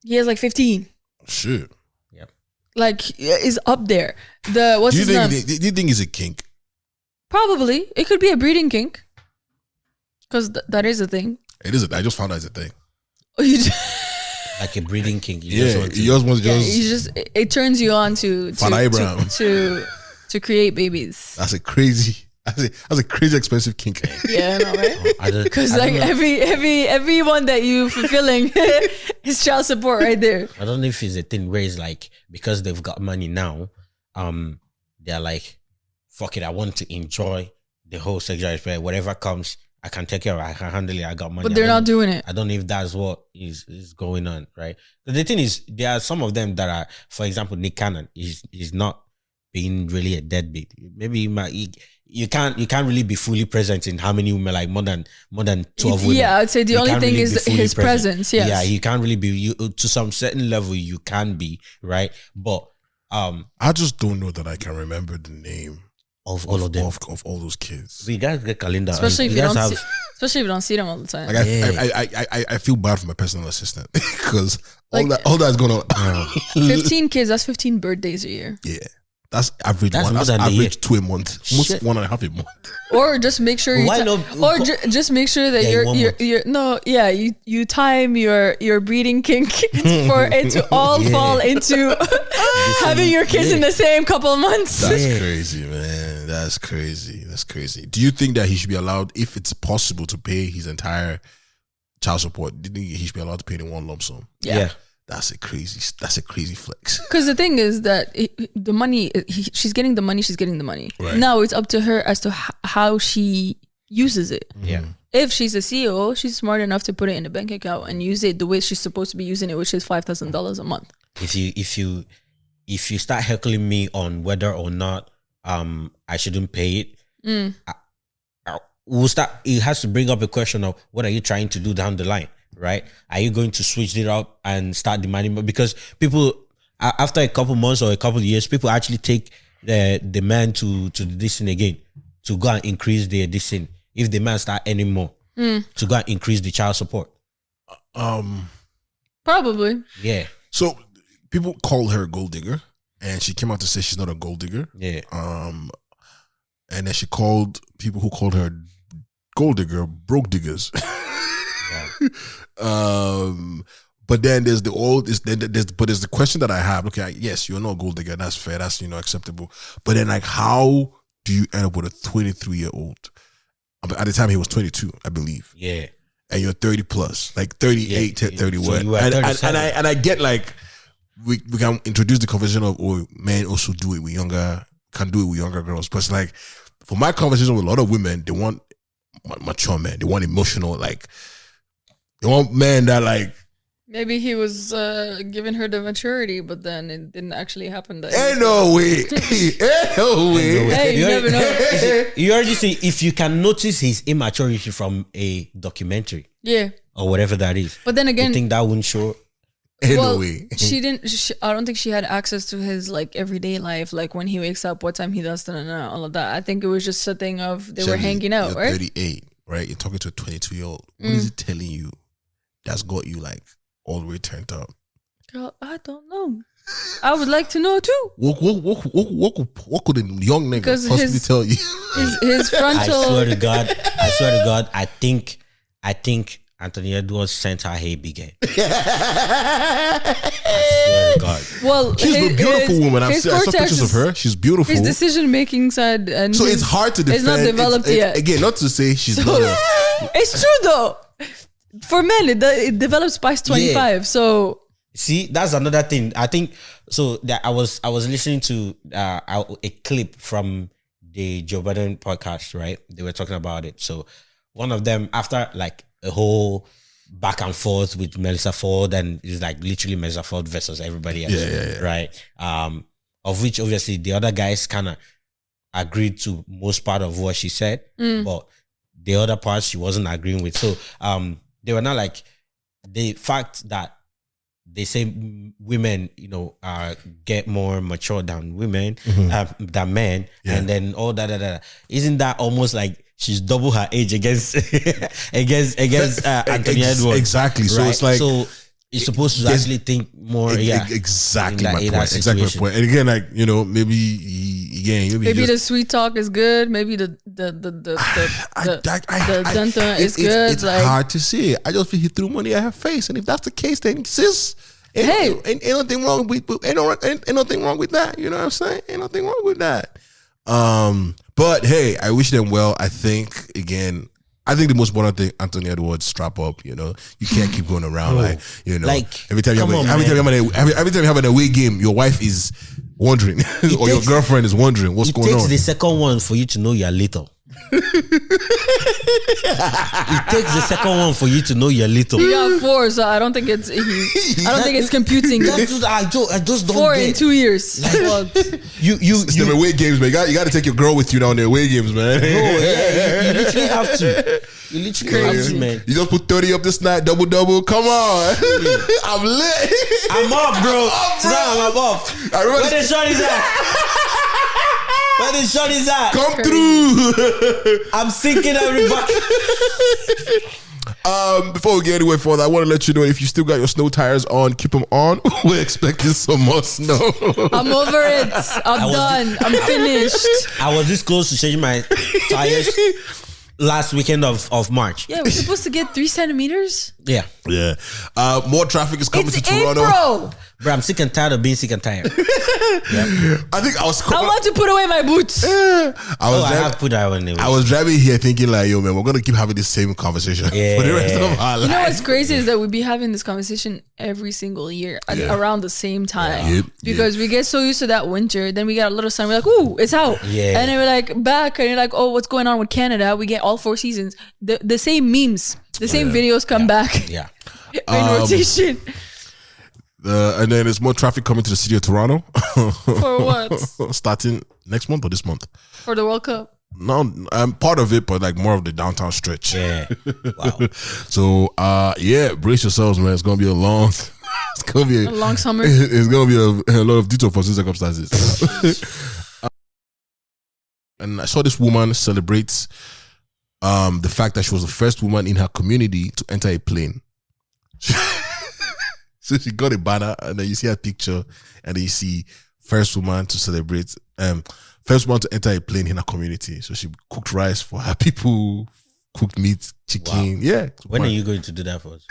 He has like 15. Shit. Yep. Like, is up there. What's his name? Do you think he's a kink? Probably. It could be a breeding kink. Because that is a thing. It is. I just found out it's a thing. Oh, you Like a breeding king. it turns you on to create babies. That's a crazy expensive kink. Yeah, I know, right? Because like everyone that you fulfilling is child support right there. I don't know if it's a thing where it's like, because they've got money now, they're like, fuck it, I want to enjoy the whole sexual experience. Whatever comes, I can take care of it, I can handle it, I got money. But they're not doing it. I don't know if that's what is going on, right? But the thing is, there are some of them that are, for example, Nick Cannon is not being really a deadbeat. Maybe you can't really be fully present in how many women, like more than 12 women. Yeah, I'd say the only thing is his presence. Yes. Yeah, you can't really be, to some certain level you can be, right? But I just don't know that I can remember the name of all of them, of all those kids. We guys get calendar, especially if you don't see them all the time. Like I feel bad for my personal assistant because all that's going on. 15 kids, that's 15 birthdays a year. Yeah. That's average. That's average 2 a month, almost 1.5 a month. Or just make sure just make sure that you time your breeding kink for it to all fall into having your kids in the same couple of months. That's crazy, man. That's crazy. Do you think that he should be allowed, if it's possible, to pay his entire child support? Do you think he should be allowed to pay it in one lump sum? Yeah. That's a crazy flex. Because the thing is that the money, she's getting the money. Right. Now it's up to her as to how she uses it. Yeah. If she's a CEO, she's smart enough to put it in a bank account and use it the way she's supposed to be using it, which is $5,000 a month. If you start heckling me on whether or not I shouldn't pay it, we'll start. It has to bring up a question of what are you trying to do down the line. Right? Are you going to switch it up and start demanding more? Because people, after a couple months or a couple of years, people actually take the man to this thing again, to go and increase their this thing. If the man start earning more, to go and increase the child support. Probably. Yeah. So people call her a gold digger, and she came out to say she's not a gold digger. Yeah. And then she called people who called her gold digger broke diggers. But then there's there's the question that I have. Okay, yes, you're not a gold digger. That's fair. That's acceptable. But then, like, how do you end up with a 23-year-old? At the time, he was 22, I believe. Yeah. And you're 30 plus, like 38 to 31. So and I get, like, we can introduce the conversation of, oh, men also do it with younger girls. But it's like, for my conversation with a lot of women, they want mature men. They want emotional, like. They want men that, like, maybe he was giving her the maturity, but then it didn't actually happen. Ain't no way. Ain't no way. Hey, you never know. You already see, if you can notice his immaturity from a documentary, or whatever that is. But then again, you think that wouldn't show? Ain't no way. I don't think she had access to his, like, everyday life, like when he wakes up, what time he does, all of that. I think it was just a thing of they were hanging out, you're right? 38, right? You're talking to a 22-year-old. What is it telling you? That's got you, like, all the way turned up. Girl, I don't know. I would like to know too. What could a young nigga possibly tell you? His frontal. I swear to God, I think Anthony Edwards sent her hey big head. I swear to God. Well, she's a beautiful woman. I saw pictures of her. She's beautiful. His decision making side, and so it's hard to defend. It's not developed yet. Again, not to say she's not. It's true though. For men, it develops past 25. Yeah. So see, that's another thing. I think so. That I was listening to a clip from the Joe Budden podcast. Right, they were talking about it. So one of them, after like a whole back and forth with Melissa Ford, and it's like literally Melissa Ford versus everybody else, right? Of which obviously the other guys kind of agreed to most part of what she said, but the other parts she wasn't agreeing with. So they were not like the fact that they say women, get more mature than women, than men, and then all that. Isn't that almost like she's double her age against Anthony Edwards? Exactly. So right? it's like you're supposed to actually think more. Exactly my point. Exactly my point. And again, like maybe the sweet talk is good. Maybe the dun-dun is good. It's hard to see. I just feel he threw money at her face, and if that's the case, then sis, ain't nothing wrong with ain't nothing wrong with that. You know what I'm saying? Ain't nothing wrong with that. But hey, I wish them well. I think the most important thing, Anthony Edwards, strap up. You can't keep going around every time you have an away game, your wife is wondering or your girlfriend is wondering what's going on. It takes the second one for you to know you're little. It takes the second one for you to know you're little. You got 4, so I don't think it's. I don't think it's computing. I just don't 4 get. in 2 years. It's the away games, man. You got to take your girl with you down the away games, man. You literally have to. You literally have to, man. You just put 30 up this night, double. Come on, I'm lit. I'm up, bro. I'm up. Where the shorties at? Come through. I'm sinking everybody. Before we get anywhere further, I want to let you know if you still got your snow tires on, keep them on. We're expecting some more snow. I'm over it. I'm done. I'm finished. I was this close to changing my tires last weekend of March. Yeah, we're supposed to get 3 centimeters. Yeah. More traffic is coming to Toronto. April. Bro, I'm sick and tired of being sick and tired. I think I want to put away my boots. I have put that one. I was driving here thinking like, yo, man, we're gonna keep having this same conversation for the rest of our lives. You know what's crazy is that we be having this conversation every single year around the same time because we get so used to that winter. Then we get a little sun. We're like, ooh, it's out. Yeah. And then we're like back, and you're like, oh, what's going on with Canada? We get all 4 seasons. The same memes, the same videos come back. Yeah. In rotation. And then there's more traffic coming to the city of Toronto. For what? Starting next month or this month? For the World Cup. No, part of it, but like more of the downtown stretch. Yeah. Wow. So, brace yourselves, man. It's gonna be a long. It's gonna be a long summer. It's gonna be a lot of detail for circumstances. And I saw this woman celebrate the fact that she was the first woman in her community to enter a plane. So she got a banner, and then you see her picture, and then you see first woman to celebrate, first one to enter a plane in her community. So she cooked rice for her people, cooked meat, chicken. Wow. Yeah. When are you going to do that for us?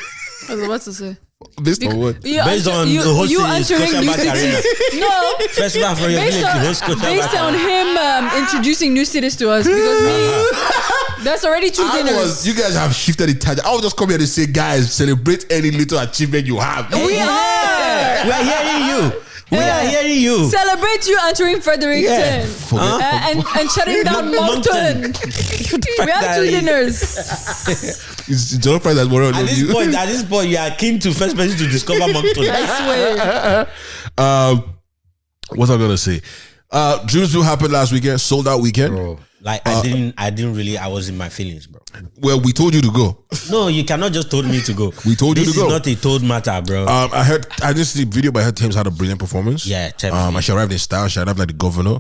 I was about to say. Based on what? Based on you entering new cities. No. Festival for your village. Based on him introducing new cities to us, because that's already 2 dinners. You guys have shifted the target. I was just come here to say, guys, celebrate any little achievement you have. We are. We're hearing you. We are hearing you. Celebrate you entering Fredericton and shutting down Moncton. We have 2 dinners. It's Jollof Rice that's more on you. At this point, you are keen to first person to discover Moncton. I swear. What am I gonna say? Dreamsville happened last weekend, sold out weekend. Bro. Like I didn't really. I was in my feelings, bro. Well, we told you to go. No, you cannot just told me to go. We told you to go. This is not a told matter, bro. I didn't see the video, but I heard Tems had a brilliant performance. Yeah, Tems. And she arrived in style. She arrived like the governor.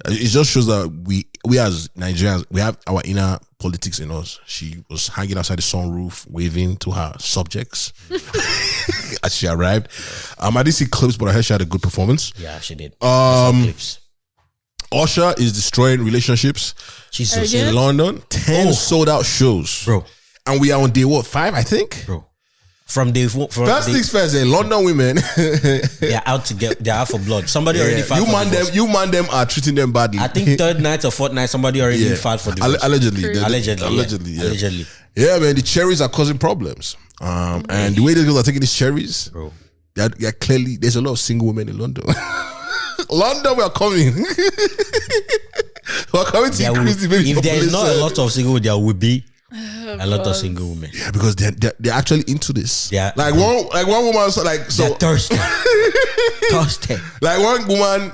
It just shows that we as Nigerians, we have our inner politics in us. She was hanging outside the sunroof, waving to her subjects as she arrived. I didn't see clips, but I heard she had a good performance. Yeah, she did. Clips. Usher is destroying relationships. Jesus. In London, 10 sold out shows, bro. And we are on day 5, I think, bro. From day 4. First things first, London women, they're out for blood. Somebody already filed for divorce. You man them are treating them badly. I think 3rd night or 4th night, somebody already filed for divorce. Allegedly. Yeah, man. The cherries are causing problems. And the way these girls are taking these cherries, bro, they're clearly, there's a lot of single women in London. London, we are coming. We're coming to increase the baby population. If there is not a lot of single, there will be. A lot of single women. Yeah, because they're actually into this. Yeah. Like one woman, so like so They're thirsty. Thirsty. like one woman,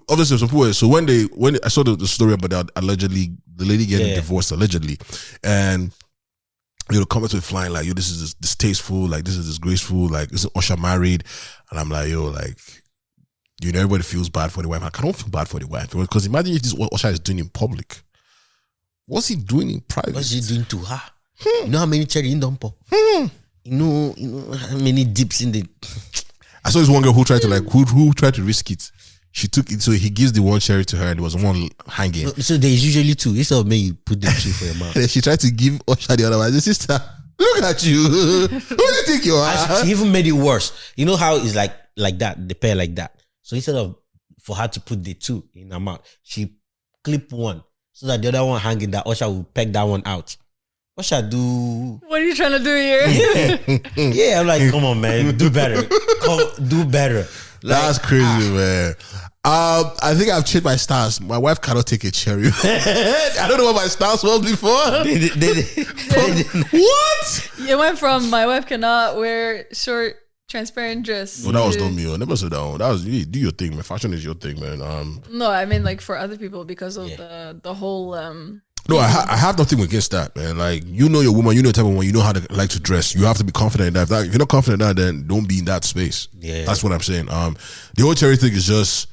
obviously some people. So when I saw the story about that, allegedly the lady getting divorced allegedly, and the comments were flying like, yo, this is distasteful, like this is disgraceful, like this is Usher married, and I'm like, yo, like, everybody feels bad for the wife. I don't feel bad for the wife because imagine if this is what Usher is doing in public. What's he doing in private? What's he doing to her? You know how many cherry in dump? You know how many dips in the. I saw this one girl who tried to who tried to risk it. She took it, so he gives the one cherry to her, and there was one hanging. So there's usually two. Instead of me, you put the two for your mouth. And then she tried to give Usher the other one. Sister, look at you. Who do you think you are? She even made it worse. You know how it's like that, the pair like that. So instead of for her to put the two in her mouth, she clipped one so that the other one hanging, that Usher will peg that one out. Usher do. What are you trying to do here? Yeah, I'm like, come on, man, do better. Do better. That's crazy, man. I think I've changed my stance. My wife cannot take a cherry. I don't know what my stance was before. What? You went from my wife cannot wear short, transparent dress. No, that was not me. I never said that one. That was you. Do your thing, man. Fashion is your thing, man. No, I mean like for other people because of the whole. No, I have nothing against that, man. Like, you know your woman, you know the type of woman, you know how to like to dress. You have to be confident in that. If you're not confident in that, then don't be in that space. Yeah, that's what I'm saying. The whole cherry thing is just,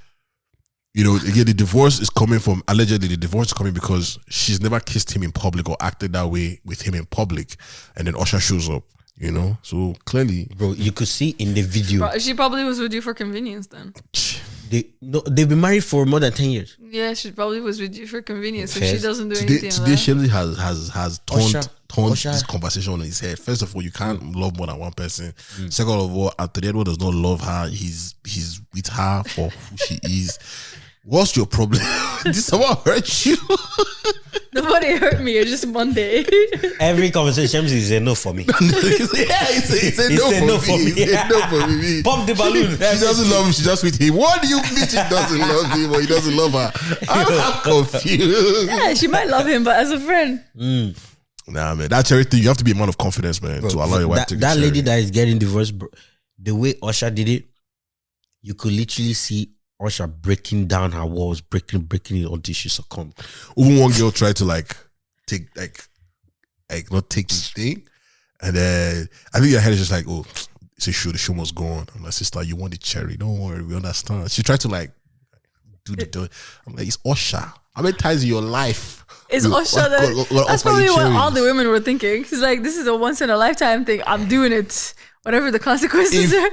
again, the divorce is coming from, allegedly the divorce is coming because she's never kissed him in public or acted that way with him in public, and then Usher shows up. So clearly, bro, you could see in the video. She probably was with you for convenience then. They've been married for more than 10 years. Yeah, she probably was with you for convenience. If Yes. she doesn't do anything. Today Chemsi has turned Usher. this conversation on his head. First of all, you can't love more than one person. Second of all, Anthony Edward does not love her. He's with her for who she is. What's your problem? Did someone hurt you? Nobody hurt me. It's just Monday. Every conversation is a no for me. It's a no for me. It's a no for me. Pump the balloon. She doesn't love him. She's just with him. What do you mean she doesn't love him or he doesn't love her? I'm confused. Yeah, she might love him, but as a friend. Nah, man. That cherry thing, you have to be a man of confidence, man, to allow your wife to get that cherry. lady that is getting divorced, bro, the way Usher did it, you could literally see Usher breaking down her walls, breaking it until she succumbed. Even one girl tried to take not take this thing, and then I think your head is just like, oh, it's a show. The show must go on. I'm like, sister, you want the cherry? Don't worry, we understand. She tried to do the. I'm like, it's Usher. How many times in your life? It's Usher. That's probably what all the women were thinking. She's like, this is a once in a lifetime thing. I'm doing it. Whatever the consequences are,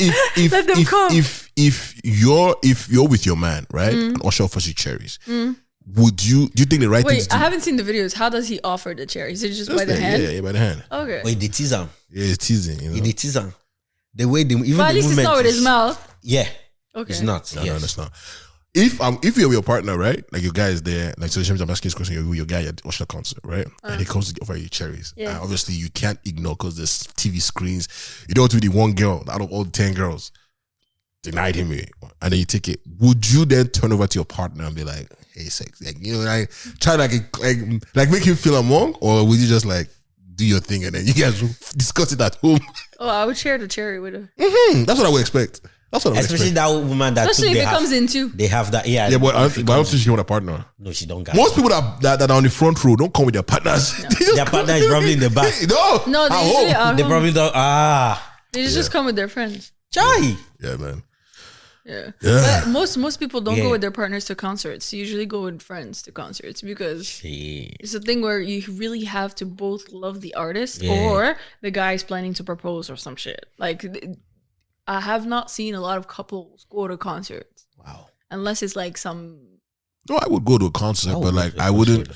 let them come. If you're with your man, right, and Usher offers you cherries, do you think the right thing to do? Wait, I haven't seen the videos. How does he offer the cherries? Is it just by the hand? Yeah, by the hand. Okay. Wait, they tease him. Yeah, it's teasing. They tease him. The way they even But at the least it's movement not with is- his mouth. Yeah. Okay. It's not. No, yes. no, that's not. If you're with your partner, right, like your guy is there, like so I'm asking this question, you're with your guy at the Usher concert, right, and he comes to offer you cherries. Yeah. And obviously you can't ignore because there's TV screens. You don't want to be the one girl out of all 10 girls denied him it, and then you take it. Would you then turn over to your partner and be like, "Hey, sex," like try like make him feel among, or would you just do your thing and then you guys will discuss it at home? Oh, I would share the cherry with her. That's what I would expect. That's what I would Especially expect. that woman that Especially took if the it comes in two. They have that. Yeah. Yeah, but I don't think she want a partner. No, she don't got Most people that are on the front row don't come with their partners. Their partner is probably in the back. No, No, they at usually home. are They home. probably don't. They just come with their friends. Chai. Yeah, man. Yeah. Yeah. But most people don't Yeah. go with their partners to concerts. They usually go with friends to concerts because Shit. it's a thing where you really have to both love the artist Yeah. or the guy is planning to propose or some shit. I have not seen a lot of couples go to concerts. Wow. Unless it's like some. No, I would go to a concert, would but go to a I wouldn't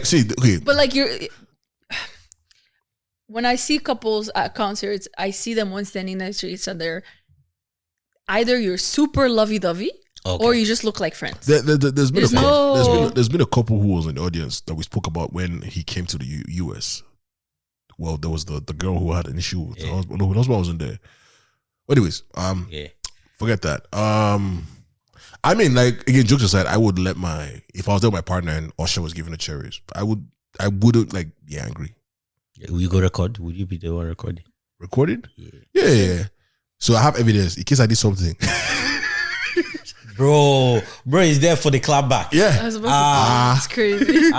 see. Okay, But when I see couples at concerts, I see them one standing next to each other. Either you're super lovey-dovey or you just look like friends. there's been a couple who was in the audience that we spoke about when he came to the US. Well, there was the girl who had an issue with her husband. No, her husband wasn't there. Anyways, forget that. I mean, again, jokes aside, I would if I was there with my partner and Usher was giving the cherries, I I wouldn't like be angry. Will you go record? Would you be the one recording? Recorded? Yeah. So I have evidence in case I did something. Bro is there for the clap back. I Yeah. was about to say, it's crazy.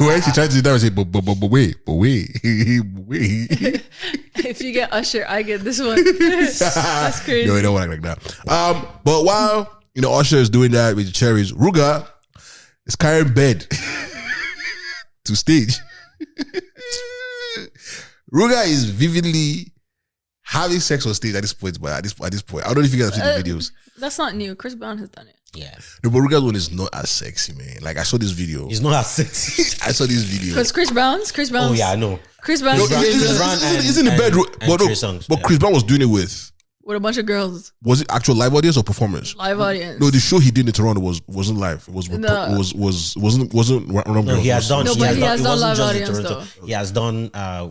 When she tried to do that, I say, but wait. If you get Usher, I get this one. That's crazy. No, it don't work like that. But while Usher is doing that with the cherries, Ruga is carrying bed to stage. Ruga is vividly having sex on stage at this point. But at this point, I don't know if you guys have seen the videos. That's not new. Chris Brown has done it. Yeah. No, but Ruga's one is not as sexy, man. Like I saw this video. He's not as sexy. I saw this video. Because Chris Brown's. Oh yeah, I know. Chris Brown's No, it's in the bedroom. But Chris Brown was doing it with. with a bunch of girls, Was it actual live audience or performers? live audience. No, the show he did in Toronto wasn't live. It was No. wasn't random No, girls. he has done. No, but he has it done wasn't live just in audience, Toronto. He has done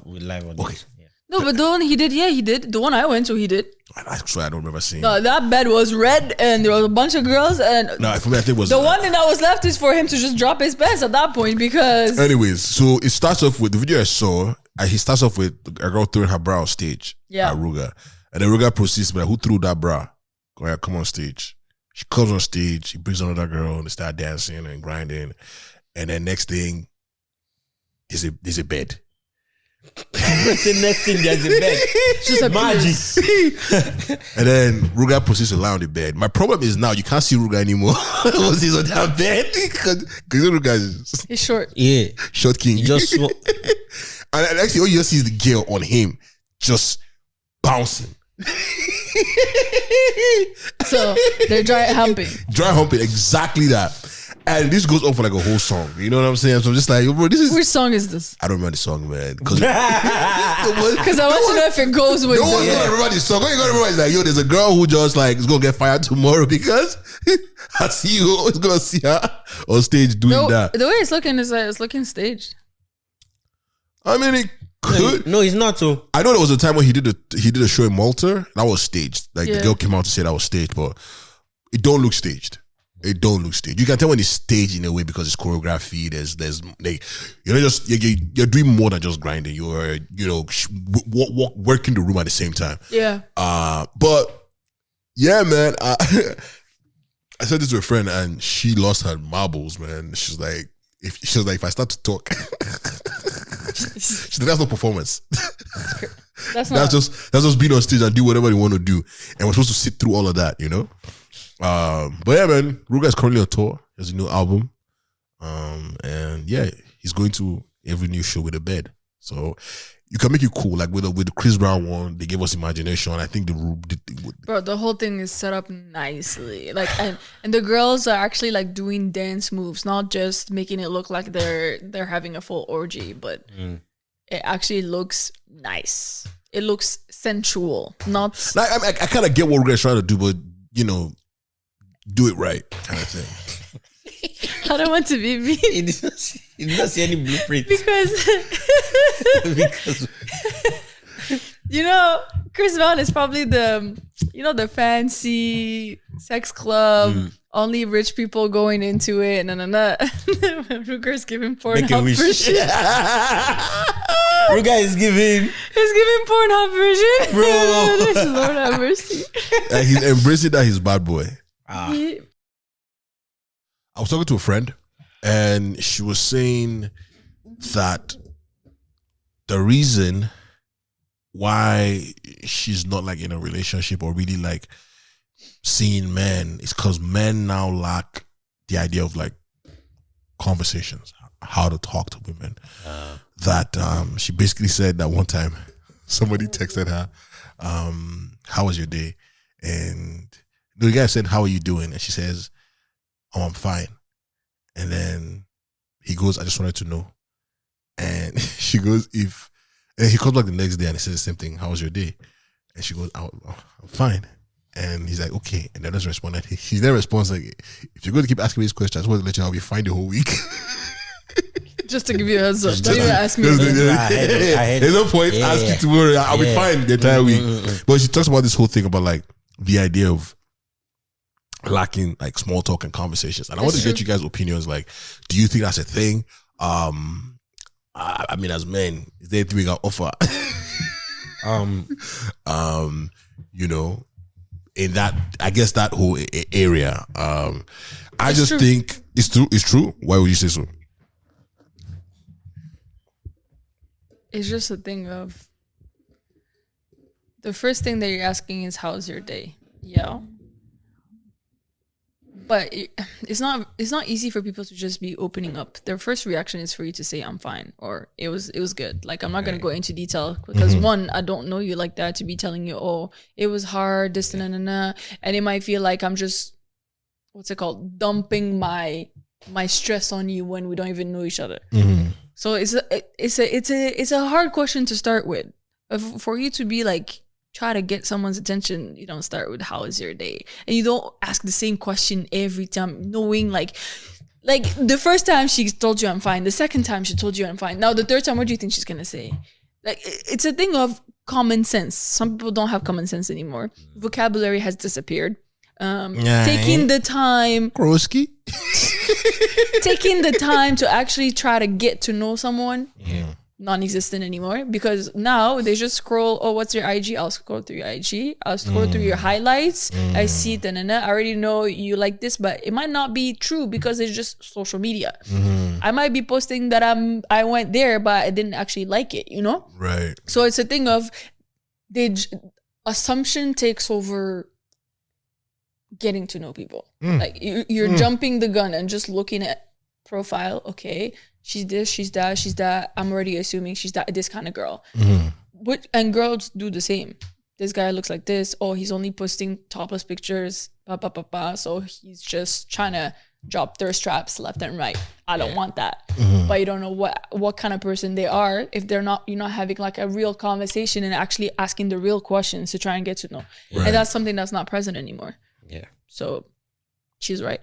with live audience. Okay. Yeah. No, but the one he did, he did. The one I went to, he did. I swear I don't remember seeing. No, that bed was red and there was a bunch of girls and No, for me I think it was the one thing that was left is for him to just drop his pants at that point because Anyways, so it starts off with the video I saw. He starts off with a girl throwing her bra on stage. Yeah. At Ruga, and then Ruga proceeds to be like, "Who threw that bra? Go ahead, come on stage." She comes on stage. He brings another girl and they start dancing and grinding, and then next thing is a bed. The next thing there's a bed. just a Magic. And then Ruga proceeds to lie on the bed. My problem is now you can't see Ruga anymore once he's on that bed because Ruga is He's short. Yeah. short king. You just and actually all you just see is the girl on him just bouncing. So they're dry humping. Dry humping, exactly that. And this goes on for like a whole song. You know what I'm saying? So I'm just like, bro, this is. Which song is this? I don't remember the song, man. Because Because I want to know if it goes with no one's gonna remember this song. All you gotta remember is like, yo, there's a girl who just like is gonna get fired tomorrow because I see you always gonna see her on stage doing that. The way it's looking is that it's looking staged. I mean, it could. No, it's not so. I know there was a time when he did a show in Malta that was staged. Like the Yeah. girl came out to say that was staged, but it don't look staged. It don't look staged. You can tell when it's staged in a way because it's choreography. There's like you're doing more than just grinding. You're working the room at the same time. Yeah. But yeah, man. I said this to a friend and she lost her marbles, man. She's like, if I start to talk, she's like, that's not performance. That's not. That's just being on stage and do whatever you want to do. And we're supposed to sit through all of that, you know? But yeah, man, Ruga is currently on tour. He has a new album. And yeah, he's going to every new show with a bed. So you can make it cool. Like with the Chris Brown one, they gave us imagination. I think Bro, the whole thing is set up nicely. Like and the girls are actually like doing dance moves, not just making it look like they're having a full orgy, but it actually looks nice. It looks sensual, not like, I kind of get what Ruga's trying to do, but do it right, kind of thing. I don't want to be mean He did not see any blueprint. because Because Chris Brown is probably the fancy sex club, only rich people going into it. Ruger's giving Make a Pornhub wish. version. Ruga is giving. He's giving Pornhub version. Bro. Lord have mercy. And he's embracing that he's bad boy. He- I was talking to a friend and she was saying that the reason why she's not like in a relationship or really like seeing men is because men now lack the idea of like conversations, how to talk to women. That she basically said that one time somebody texted her, how was your day? And the guy said, how are you doing? And she says, oh, I'm fine. And then he goes, I just wanted to know. And she goes, and he comes back the next day and he says the same thing. How was your day? And she goes, I'm fine. And he's like, okay. And then doesn't respond. And he then responds like, if you're going to keep asking me these questions, I just want to let you know I'll be fine the whole week. Just to give you a heads up. Don't even ask me. There's no point asking tomorrow. I'll be fine the entire week. But she talks about this whole thing about like the idea of lacking like small talk and conversations. And I want to get you guys' opinions. Like, do you think that's a thing? I mean, as men, is there anything we can offer? You know, in that, I guess that whole area. I just think it's true. It's true. Why would you say so? It's just a thing of the first thing that you're asking is how's your day? Yeah. But it's not easy for people to just be opening up. Their first reaction is for you to say I'm fine or it was good. Like I'm not gonna go into detail because one, I don't know you like that to be telling you, oh, it was hard, this and it might feel like I'm just dumping my stress on you when we don't even know each other. So it's a hard question to start with. For you to be like try to get someone's attention, you don't start with how is your day, and you don't ask the same question every time, knowing like the first time she told you I'm fine, the second time she told you I'm fine, now the third time what do you think she's gonna say? Like it's a thing of common sense. Some people don't have common sense anymore. Vocabulary has disappeared. Taking the time Kroski. taking the time to actually try to get to know someone, non-existent anymore, because now they just scroll, oh, what's your IG? I'll scroll through your IG. I'll scroll through your highlights. I see it, I already know you like this, but it might not be true because it's just social media. I might be posting that I went there, but I didn't actually like it, you know? Right. So it's a thing of assumption takes over getting to know people. Like you're jumping the gun and just looking at profile. Okay, she's this, she's that. I'm already assuming she's this kind of girl. And girls do the same. This guy looks like this. Oh, he's only posting topless pictures. So he's just trying to drop thirst traps left and right. I don't want that. But you don't know what kind of person they are if you're not having like a real conversation and actually asking the real questions to try and get to know. Right. And that's something that's not present anymore. Yeah. So she's right.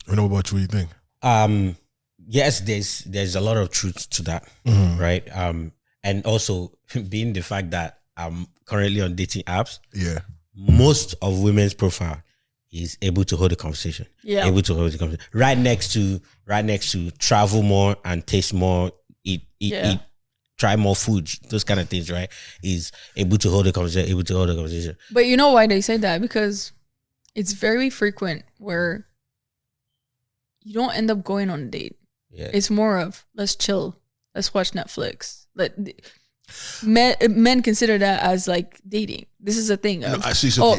I know about you. What do you think? Yes, there's a lot of truth to that, right? And also being the fact that I'm currently on dating apps. Yeah. Most of women's profile is able to hold a conversation. Yeah. Able to hold a conversation. Right next to travel more and taste more, eat, try more food, those kind of things, right? Is able to hold a conversation. But you know why they say that? Because it's very frequent where you don't end up going on a date. Yeah. It's more of let's chill, let's watch Netflix. Men consider that as like dating. This is a thing of,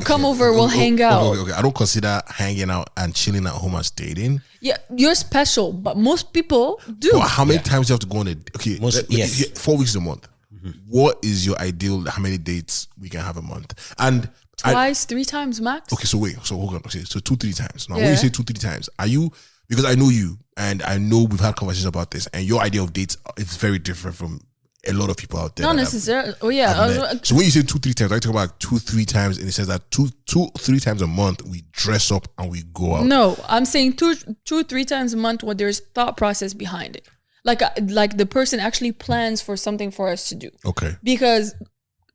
come over, we'll hang out. Okay. I don't consider hanging out and chilling at home as dating. Yeah, you're special, but most people do. But how many times do you have to go on a 4 weeks a month? What is your ideal? How many dates we can have a month? And twice, 3 times max. Okay, so hold on. Okay, so 2-3 times. Now, when you say 2-3 times, are you? Because I know you, and I know we've had conversations about this, and your idea of dates is very different from a lot of people out there. Not necessarily. Oh yeah. So when you say 2-3 times, I talk about 2-3 times, and it says that 2-3 times a month we dress up and we go out. No, I'm saying 2-3 times a month when there's thought process behind it. Like the person actually plans for something for us to do. Okay. Because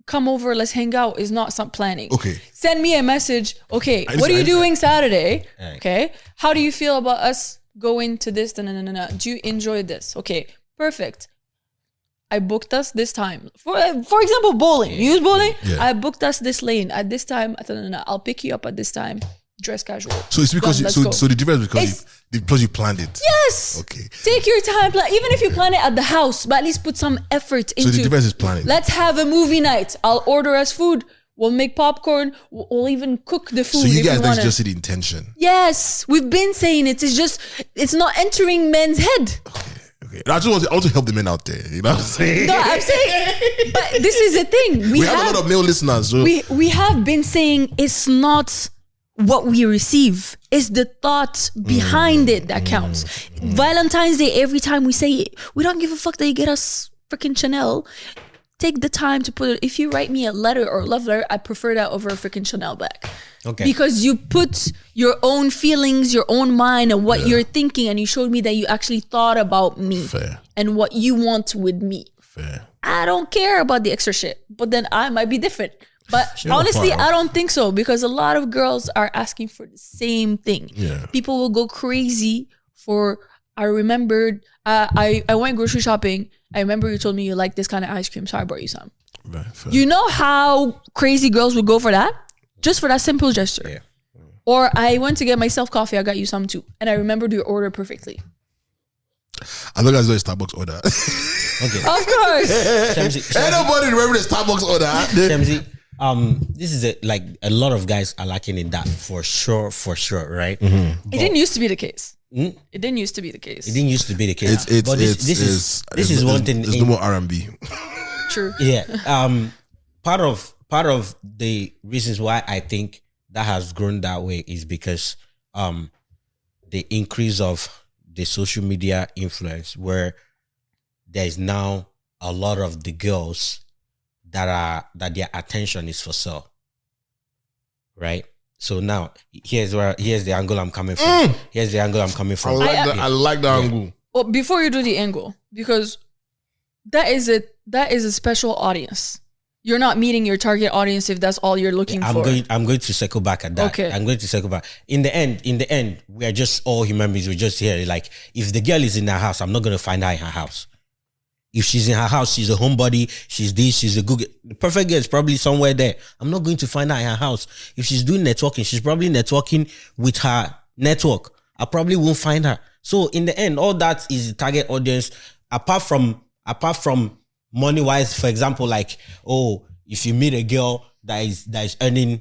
come over, let's hang out is not some planning. Okay. Send me a message. Okay, what are you doing Saturday? Okay. How do you feel about us going to this? Do you enjoy this? Okay, perfect. I booked us this time. For example, bowling. You use bowling? Yeah. I booked us this lane at this time. I'll pick you up at this time. Dress casual. So it's because so the difference because you planned it. Yes. Okay. Take your time. Even if you plan it at the house, but at least put some effort into. So the difference is planning. Let's have a movie night. I'll order us food. We'll make popcorn. We'll even cook the food. So you guys, that's just the intention. Yes, we've been saying it. It's not entering men's head. Okay. I just want to help the men out there. You know what I'm saying? No, I'm saying, but this is the thing. We have a lot of male listeners. So. We have been saying it's not what we receive, it's the thought behind it that counts. Valentine's Day, every time we say it, we don't give a fuck that you get us freaking Chanel. Take the time to put it. If you write me a letter or a love letter, I prefer that over a freaking Chanel bag. Okay. Because you put your own feelings, your own mind, and what you're thinking, and you showed me that you actually thought about me. Fair. And what you want with me. Fair. I don't care about the extra shit, but then I might be different. But honestly, I don't think so, because a lot of girls are asking for the same thing. Yeah. People will go crazy for I remembered I went grocery shopping. I remember you told me you like this kind of ice cream, so I brought you some. Right, fair. You know how crazy girls would go for that? Just for that simple gesture. Yeah. Or I went to get myself coffee. I got you some too. And I remembered your order perfectly. As long as there's Starbucks order. Okay. Of course. Ain't nobody remember the Starbucks order. Chemsi, this is like a lot of guys are lacking in that for sure, right? It didn't used to be the case. It didn't used to be the case. It didn't used to be the case. It's but this is one thing. There's no more R&B. True. Yeah. Part of the reasons why I think that has grown that way is because the increase of the social media influence, where there is now a lot of the girls that their attention is for sale. Right? So now here's the angle I'm coming from. Here's the angle I'm coming from. I like the angle. Well, before you do the angle, because that is a special audience. You're not meeting your target audience if that's all you're looking for. I'm going to circle back at that. Okay. I'm going to circle back. In the end, we are just all human beings. We're just here. Like, if the girl is in her house, I'm not going to find her in her house. If she's in her house, she's a homebody, she's this, she's a good girl. The perfect girl is probably somewhere there. I'm not going to find her in her house. If she's doing networking, she's probably networking with her network. I probably won't find her. So in the end, all that is the target audience. Apart from money-wise, for example, like, if you meet a girl that is earning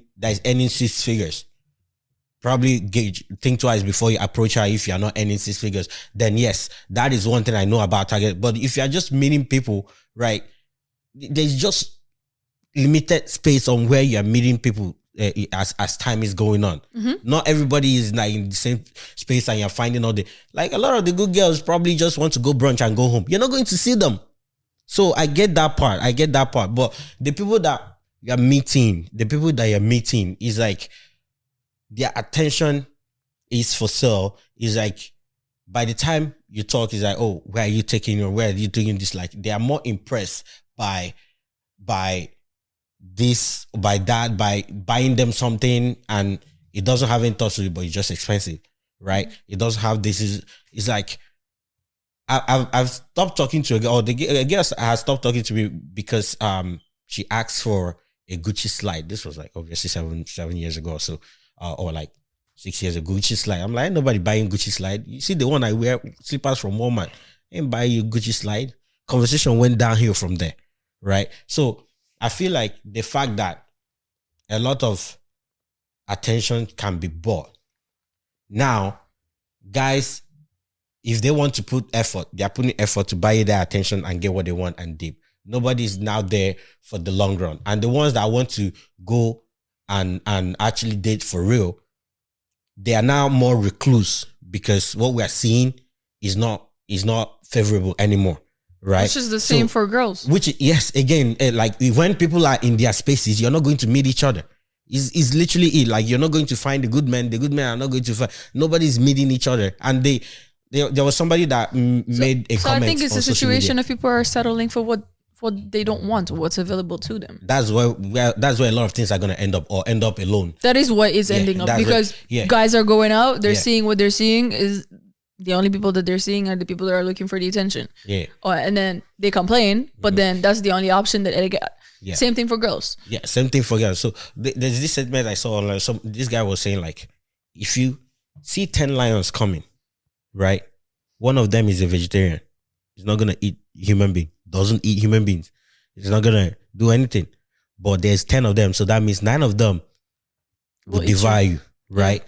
6 figures, probably think twice before you approach her. If you're not earning 6 figures, then yes, that is one thing I know about target. But if you're just meeting people, right, there's just limited space on where you're meeting people as time is going on. Not everybody is like in the same space, and you're finding all like a lot of the good girls probably just want to go brunch and go home. You're not going to see them. So I get that part. But the people that you're meeting is like, their attention is for sale. Is like, by the time you talk, is like, oh, where are you taking or where are you doing this? Like, they are more impressed by this, by that, by buying them something, and it doesn't have any touch to it, but it's just expensive, right? It doesn't have this. It's like, I've stopped talking to a girl, or the girl has stopped talking to me because she asked for a Gucci slide. This was like obviously 7 years ago or so, or like 6 years ago. Gucci slide. I'm like, ain't nobody buying Gucci slide. You see the one I wear, slippers from Walmart, ain't buying you Gucci slide. Conversation went downhill from there, right? So I feel like the fact that a lot of attention can be bought. Now, guys, if they want to put effort, they are putting effort to buy their attention and get what they want and dip. Nobody's now there for the long run. And the ones that want to go and actually date for real, they are now more recluse, because what we are seeing is not favorable anymore, right? Which is the same for girls. Yes, again, like when people are in their spaces, you're not going to meet each other. It's literally it. Like, you're not going to find the good men. The good men are not going to find. Nobody's meeting each other. And there was somebody that made a comment. So I think it's on a social situation media. of people are settling for what they don't want, what's available to them. That's where a lot of things are going to end up alone. That is what is ending up, because guys are going out, they're seeing what they're seeing is the only people that they're seeing are the people that are looking for the attention. Yeah. And then they complain, but then that's the only option that they get. Yeah. Same thing for girls. Yeah, same thing for girls. So there's this segment I saw online. This guy was saying, like, if you see 10 lions coming, right? One of them is a vegetarian. He's not gonna eat human being. Doesn't eat human beings. He's not gonna do anything. But there's 10 of them, so that means 9 of them will devour you, right?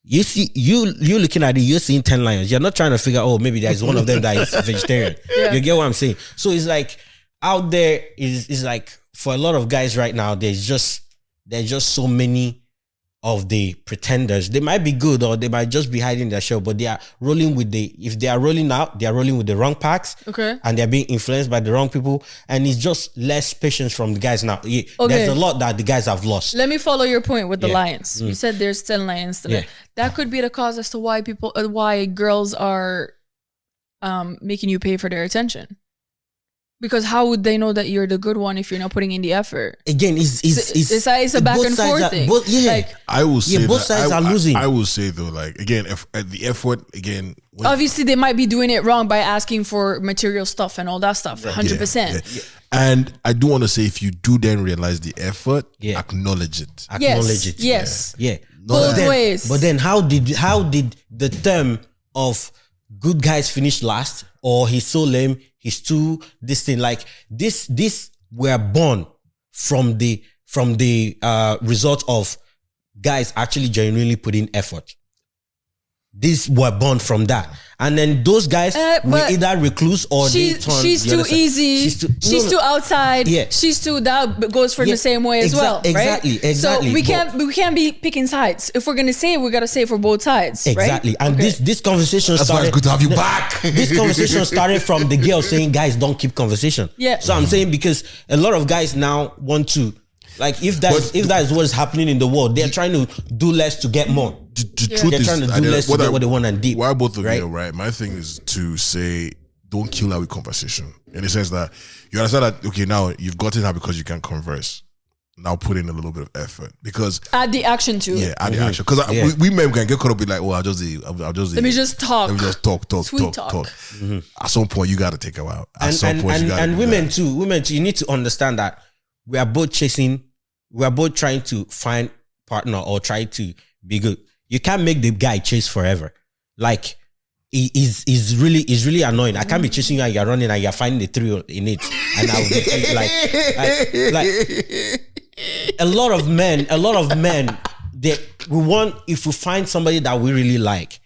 You see, you looking at it, you're seeing 10 lions. You're not trying to figure, oh, maybe there's one of them that is vegetarian. You get what I'm saying? So it's like, out there is like, for a lot of guys right now, there's just so many of the pretenders. They might be good, or they might just be hiding their show, but they are rolling with if they are rolling out, they are rolling with the wrong packs. Okay. And they're being influenced by the wrong people. And it's just less patience from the guys now. There's a lot that the guys have lost. Let me follow your point with the lions. Mm. You said there's 10 lions today. Yeah. That could be the cause as to why why girls are making you pay for their attention. Because how would they know that you're the good one if you're not putting in the effort? Again, it's a back and forth thing. Like, I will say both sides are losing. I will say though, like again, if the effort again. Obviously, they might be doing it wrong by asking for material stuff and all that stuff. 100%. Yeah. And I do want to say, if you do then realize the effort, acknowledge it. Acknowledge it. Yes. Yeah. Both ways. But then, how did the term of good guys finish last, or he's so lame, he's too this thing, like this were born from the result of guys actually genuinely putting effort. These were born from that, and then those guys were either recluse or they turn. She's too easy. She's too outside. Yeah. She's too. That goes for the same way as well, right? Exactly. So we can't be picking sides. If we're gonna say it, we gotta say it for both sides. Exactly. Right? And this conversation That's started. why it's good to have you back. This conversation started from the girl saying, "Guys, don't keep conversation." Yeah. So I'm saying, because a lot of guys now want to, like, if that is what's happening in the world, they're trying to do less to get more. The truth They're is, trying to do less to get what they want and deep. Why both of right? you, right? My thing is to say, don't kill that with conversation. In the sense that you understand that, okay, now you've gotten her because you can converse. Now put in a little bit of effort, because Add the action to it. yeah, add the action. Because we men can get caught up with like, oh, I'll just Let me just talk. Let me just talk. Sweet talk. At some point, you got to take her out. At some point, you got to. And women too, you need to understand that we are both trying to find partner or try to be good. You can't make the guy chase forever. Like, is really annoying. I can't be chasing you and you're running and you're finding the thrill in it. And I'll be like a lot of men, we want, if we find somebody that we really like,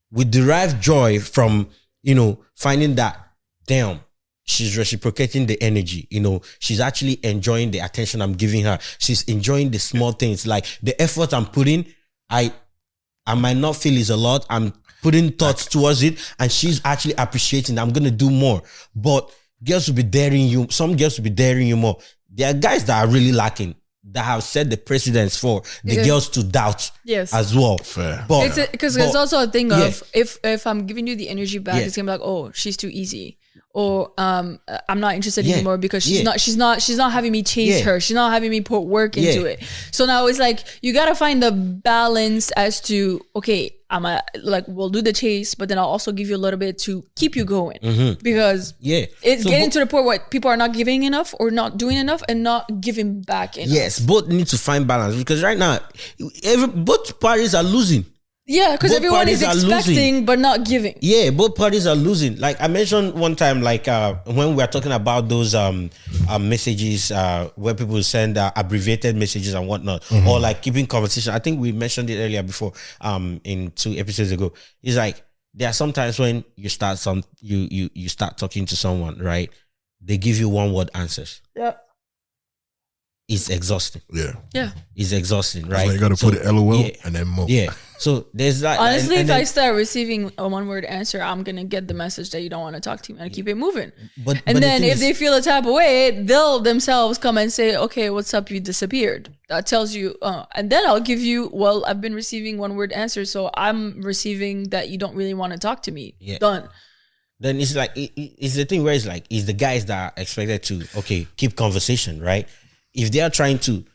we derive joy from, finding that, damn, she's reciprocating the energy, she's actually enjoying the attention I'm giving her. She's enjoying the small things, like the effort I'm putting. I might not feel is a lot. I'm putting thoughts towards it, and she's actually appreciating. I'm gonna do more. But girls will be daring you. Some girls will be daring you more. There are guys that are really lacking, that have set the precedence for the girls to doubt as well. Fair. But because there's also a thing of if I'm giving you the energy back, it's gonna be like, oh, she's too easy. Or I'm not interested anymore because she's not having me chase her. She's not having me put work into it. So now it's like you gotta find the balance as to, okay, we'll do the chase, but then I'll also give you a little bit to keep you going. Because it's getting to the point where people are not giving enough or not doing enough and not giving back enough. Yes, both need to find balance, because right now both parties are losing. Yeah, because everyone is expecting but not giving. Yeah, both parties are losing. Like I mentioned one time, like when we were talking about those messages where people send abbreviated messages and whatnot, or like keeping conversation. I think we mentioned it earlier before, in 2 episodes ago. It's like there are sometimes when you start you start talking to someone, right? They give you one word answers. Yeah. It's exhausting. Yeah. It's exhausting, right? So you got to put it LOL and then more. Yeah. So there's that. Honestly, if I start receiving a one-word answer, I'm gonna get the message that you don't want to talk to me and keep it moving. But then if they feel a type of way, they'll themselves come and say, "Okay, what's up? You disappeared." That tells you, and then I'll give you, well, I've been receiving one-word answers, so I'm receiving that you don't really want to talk to me. Yeah. Done. Then it's like it's the thing where it's like it's the guys that are expected to keep conversation, right? If they are trying to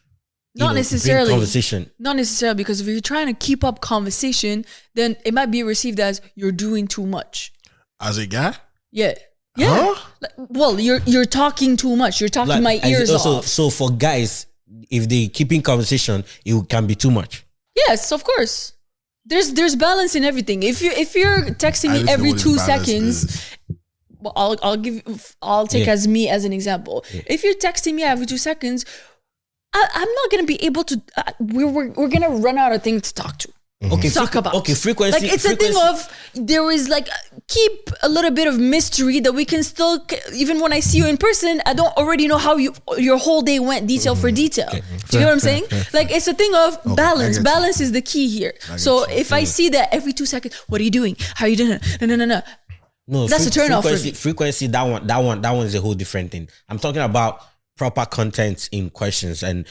not necessarily conversation. Not necessarily, because if you're trying to keep up conversation, then it might be received as you're doing too much. As a guy? Yeah. Well, you're talking too much. You're talking my ears off. So for guys, if they keeping conversation, it can be too much. Yes, of course. There's balance in everything. If you're texting me every 2 seconds, well, I'll take as me as an example. Yeah. If you're texting me every 2 seconds, I'm not gonna be able to. We're gonna run out of things to talk to. Okay, talk about. Okay, frequency. Like it's a thing of there is like keep a little bit of mystery that we can still. Even when I see you in person, I don't already know how your whole day went, detail for detail. Okay. Do you know what I'm saying? Like it's a thing of balance. Balance is the key here. So if I see that every 2 seconds, what are you doing? How are you doing? No, that's a turn off for me. Frequency. That one is a whole different thing. I'm talking about proper content in questions and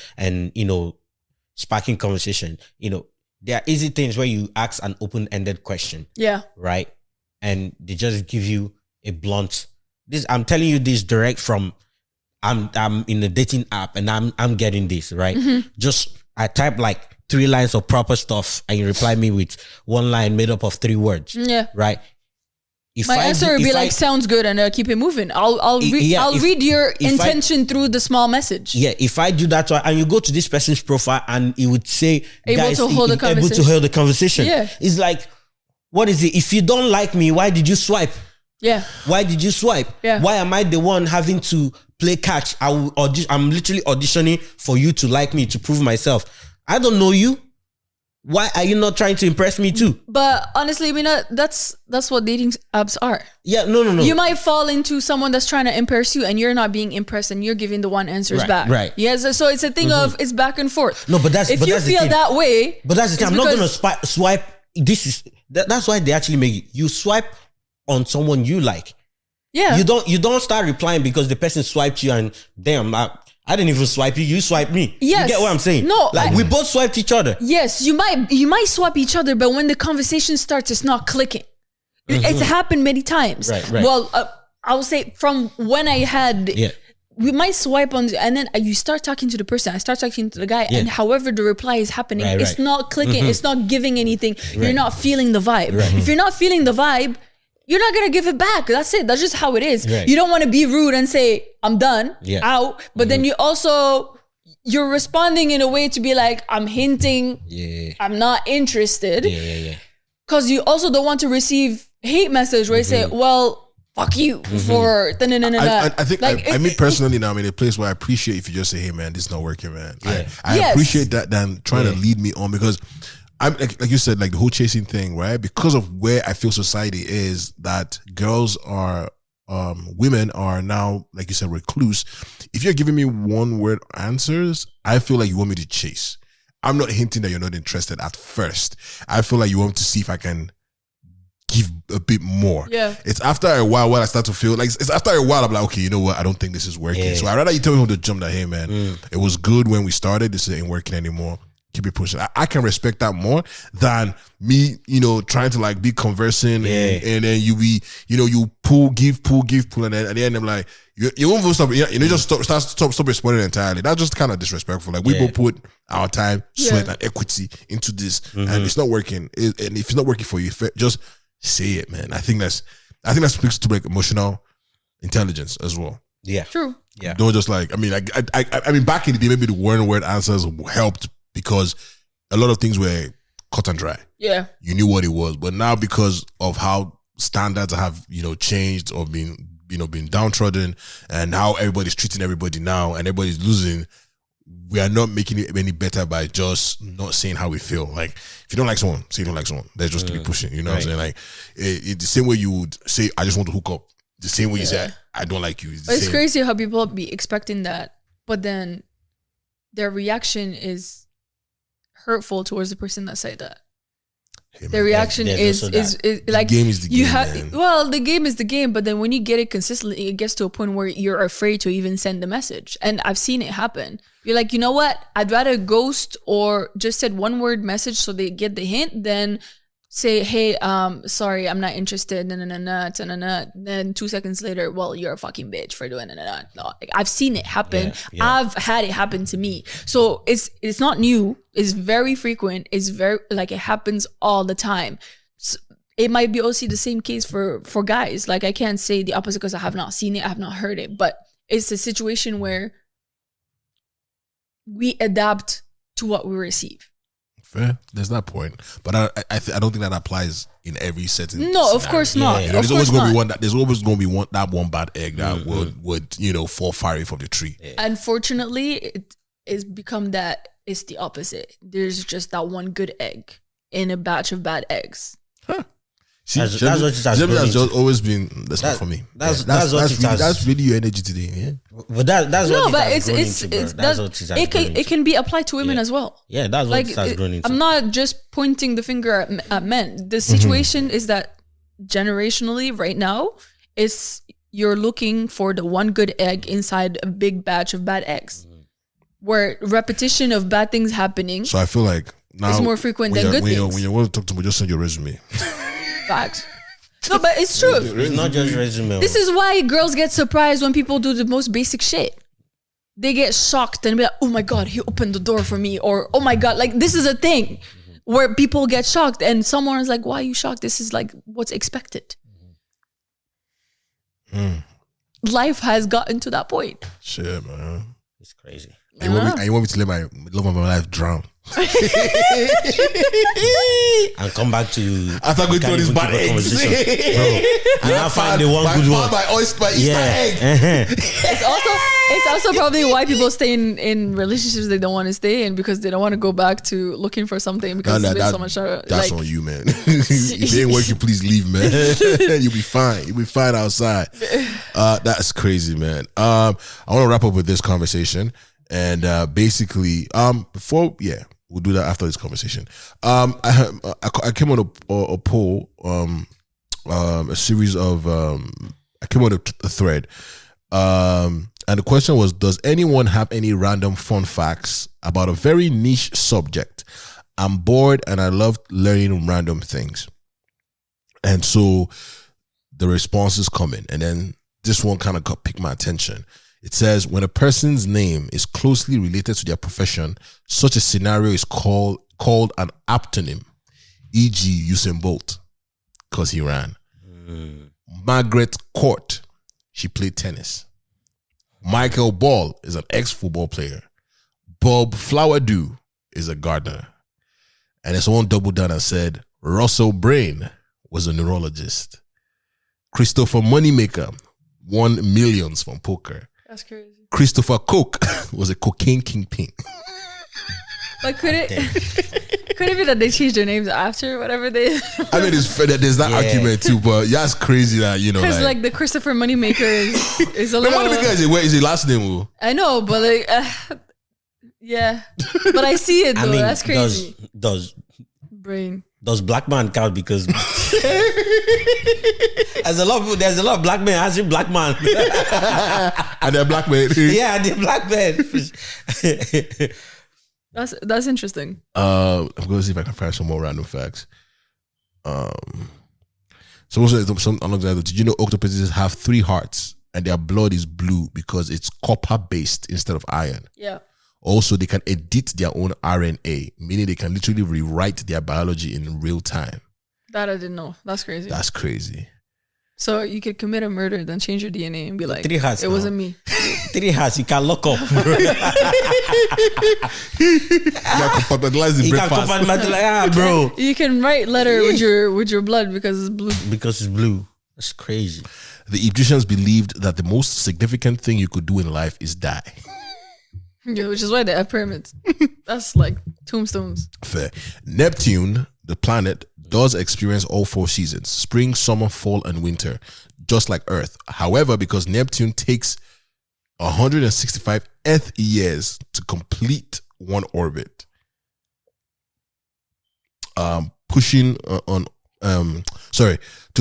sparking conversation. There are easy things where you ask an open-ended question. Yeah. Right? And they just give you a blunt I'm telling you this direct from I'm in a dating app and I'm getting this, right? Just I type like 3 lines of proper stuff and you reply me with 1 line made up of 3 words. Yeah. Right? If My answer would be like, sounds good, and keep it moving. I'll read your intention through the small message. Yeah, if I do that and you go to this person's profile and it would say able to hold the conversation. Yeah. It's like, what is it? If you don't like me, why did you swipe? Yeah. Why did you swipe? Yeah. Why am I the one having to play catch? I'm literally auditioning for you to like me, to prove myself. I don't know you. Why are you not trying to impress me too? But honestly, I mean, that's what dating apps are. Yeah, no. You might fall into someone that's trying to impress you and you're not being impressed and you're giving the one answers back. Right. Yes, so it's a thing of it's back and forth. No, but that's if you feel that way. But that's the thing. I'm not going to swipe. That's why they actually make it. You swipe on someone you like. Yeah. You don't start replying because the person swiped you and damn, I didn't even swipe you swiped me. Yes. You get what I'm saying? No. We both swiped each other. Yes, you might swipe each other, but when the conversation starts, it's not clicking. It's happened many times. Right. Well, I would say from when I had... Yeah. We might swipe on, and then you start talking to the person. I start talking to the guy, and however the reply is happening, it's not clicking. It's not giving anything. You're not feeling the vibe. If you're not feeling the vibe, you're not gonna give it back. That's it. That's just how it is. Right. You don't want to be rude and say I'm done, out. But then you're responding in a way to be like, I'm hinting, I'm not interested. Because you also don't want to receive hate message where you say, well, fuck you for I think I mean personally now I'm in a place where I appreciate if you just say, hey man, this is not working, man. I appreciate that than trying to lead me on, because I'm like you said, like the whole chasing thing, right? Because of where I feel society is, that girls are women are now, like you said, recluse. If you're giving me 1-word answers, I feel like you want me to chase. I'm not hinting that you're not interested at first. I feel like you want to see if I can give a bit more. Yeah. It's after a while when I start to feel like, it's after a while I'm like, okay, you know what? I don't think this is working. Yeah. So I'd rather you tell me on the jump that, hey man, it was good when we started. This ain't working anymore. Keep it pushing. I can respect that more than me, trying to like be conversing and then you pull, give, and then at the end I'm like, you won't stop. Just stop responding entirely. That's just kind of disrespectful. Like we both put our time, sweat, and equity into this, and it's not working. And if it's not working for you, just say it, man. I think that speaks to like emotional intelligence as well. Yeah, true. Yeah, don't just like. I mean, back in the day, maybe the 1-word answers helped because a lot of things were cut and dry. Yeah, you knew what it was. But now, because of how standards have changed or been downtrodden, and how everybody's treating everybody now, and everybody's losing, we are not making it any better by just not saying how we feel. Like, if you don't like someone, say you don't like someone. Let's just keep pushing. You know what I'm saying? Like, it's the same way you would say, I just want to hook up. The same way you say, I don't like you. It's crazy how people be expecting that, but then their reaction is hurtful towards the person that said that. Hey, the reaction is like, the game is the game. Well, the game is the game, but then when you get it consistently, it gets to a point where you're afraid to even send the message. And I've seen it happen. You're like, you know what? I'd rather ghost or just send 1-word message so they get the hint than say, hey, sorry, I'm not interested. Then 2 seconds later, well, you're a fucking bitch for doing it. No, like, I've seen it happen. Yeah. I've had it happen to me. So it's not new. It's very frequent. It's very like it happens all the time. So it might be also the same case for guys. Like I can't say the opposite because I have not seen it. I have not heard it. But it's a situation where we adapt to what we receive. Fair. There's that point, but I don't think that applies in every setting. No, scenario. of course not. Yeah. There's always going to be one. There's always going to be that one bad egg that would fall fiery from the tree. Yeah. Unfortunately, it's become that it's the opposite. There's just that one good egg in a batch of bad eggs. Huh. See, That's what it has just always been. That's not for me. That's really your energy today. Yeah. But that's no, what but it has grown into, bro. That's what it has grown into. It can be applied to women as well. Yeah, that's what it has grown into. I'm not just pointing the finger at men. The situation is that generationally, right now, you're looking for the one good egg inside a big batch of bad eggs, where repetition of bad things happening. So I feel like now is more frequent than good things. When you want to talk to me, just send your resume. Facts. No, but it's true. It's not just resume. This is why girls get surprised when people do the most basic shit. They get shocked and be like, oh my God, he opened the door for me. Or, oh my God, like this is a thing where people get shocked and someone is like, why are you shocked? This is like what's expected. Life has gotten to that point. Shit, man. It's crazy. And you want me to let my love of my life drown? And come back to After going through this bad eggs, bro. And I find the one good one. My oyster, Easter egg. It's also probably why people stay in relationships they don't want to stay in, because they don't want to go back to looking for something because it's been so much. That's on you, man. If it ain't working, please leave, man. You'll be fine. You'll be fine outside. That's crazy, man. I want to wrap up with this conversation. And basically, we'll do that after this conversation. I came on a poll, a series of, I came on a thread. And the question was, does anyone have any random fun facts about a very niche subject? I'm bored and I love learning random things. And so the responses come in. And then this one kind of picked my attention. It says, when a person's name is closely related to their profession, such a scenario is called an aptonym, e.g. Usain Bolt, because he ran. Margaret Court, she played tennis. Michael Ball is an ex-football player. Bob Flowerdew is a gardener. And then someone doubled down and said, Russell Brain was a neurologist. Christopher Moneymaker won millions from poker. That's crazy. Christopher Coke was a cocaine kingpin. But could it be that they changed their names after whatever they? I mean, there's that argument too, but yeah, it's crazy that because like the Christopher Moneymaker is a little. Moneymaker is his last name. I know, but like, yeah, but I see it though. I mean, that's crazy. Does Brain? Does black man count? Because there's a lot of black men answering black man. And they're black men. Yeah, they're black men. That's interesting. I'm going to see if I can find some more random facts. Someone said something along the lines of, did you know octopuses have 3 hearts and their blood is blue because it's copper based instead of iron? Yeah. Also, they can edit their own RNA, meaning they can literally rewrite their biology in real time. That I didn't know. That's crazy. That's crazy. So you could commit a murder, then change your DNA and be like, 3 hearts. It wasn't me. 3 hearts. You can lock up. You can compartmentalize the breakfast. Bro. You can write letter with your blood because it's blue. Because it's blue. That's crazy. The Egyptians believed that the most significant thing you could do in life is die. Yeah, which is why they have pyramids. That's like tombstones. Fair. Neptune, the planet, does experience all 4 seasons: spring, summer, fall, and winter, just like Earth. However, because Neptune takes 165 Earth years to complete one orbit, to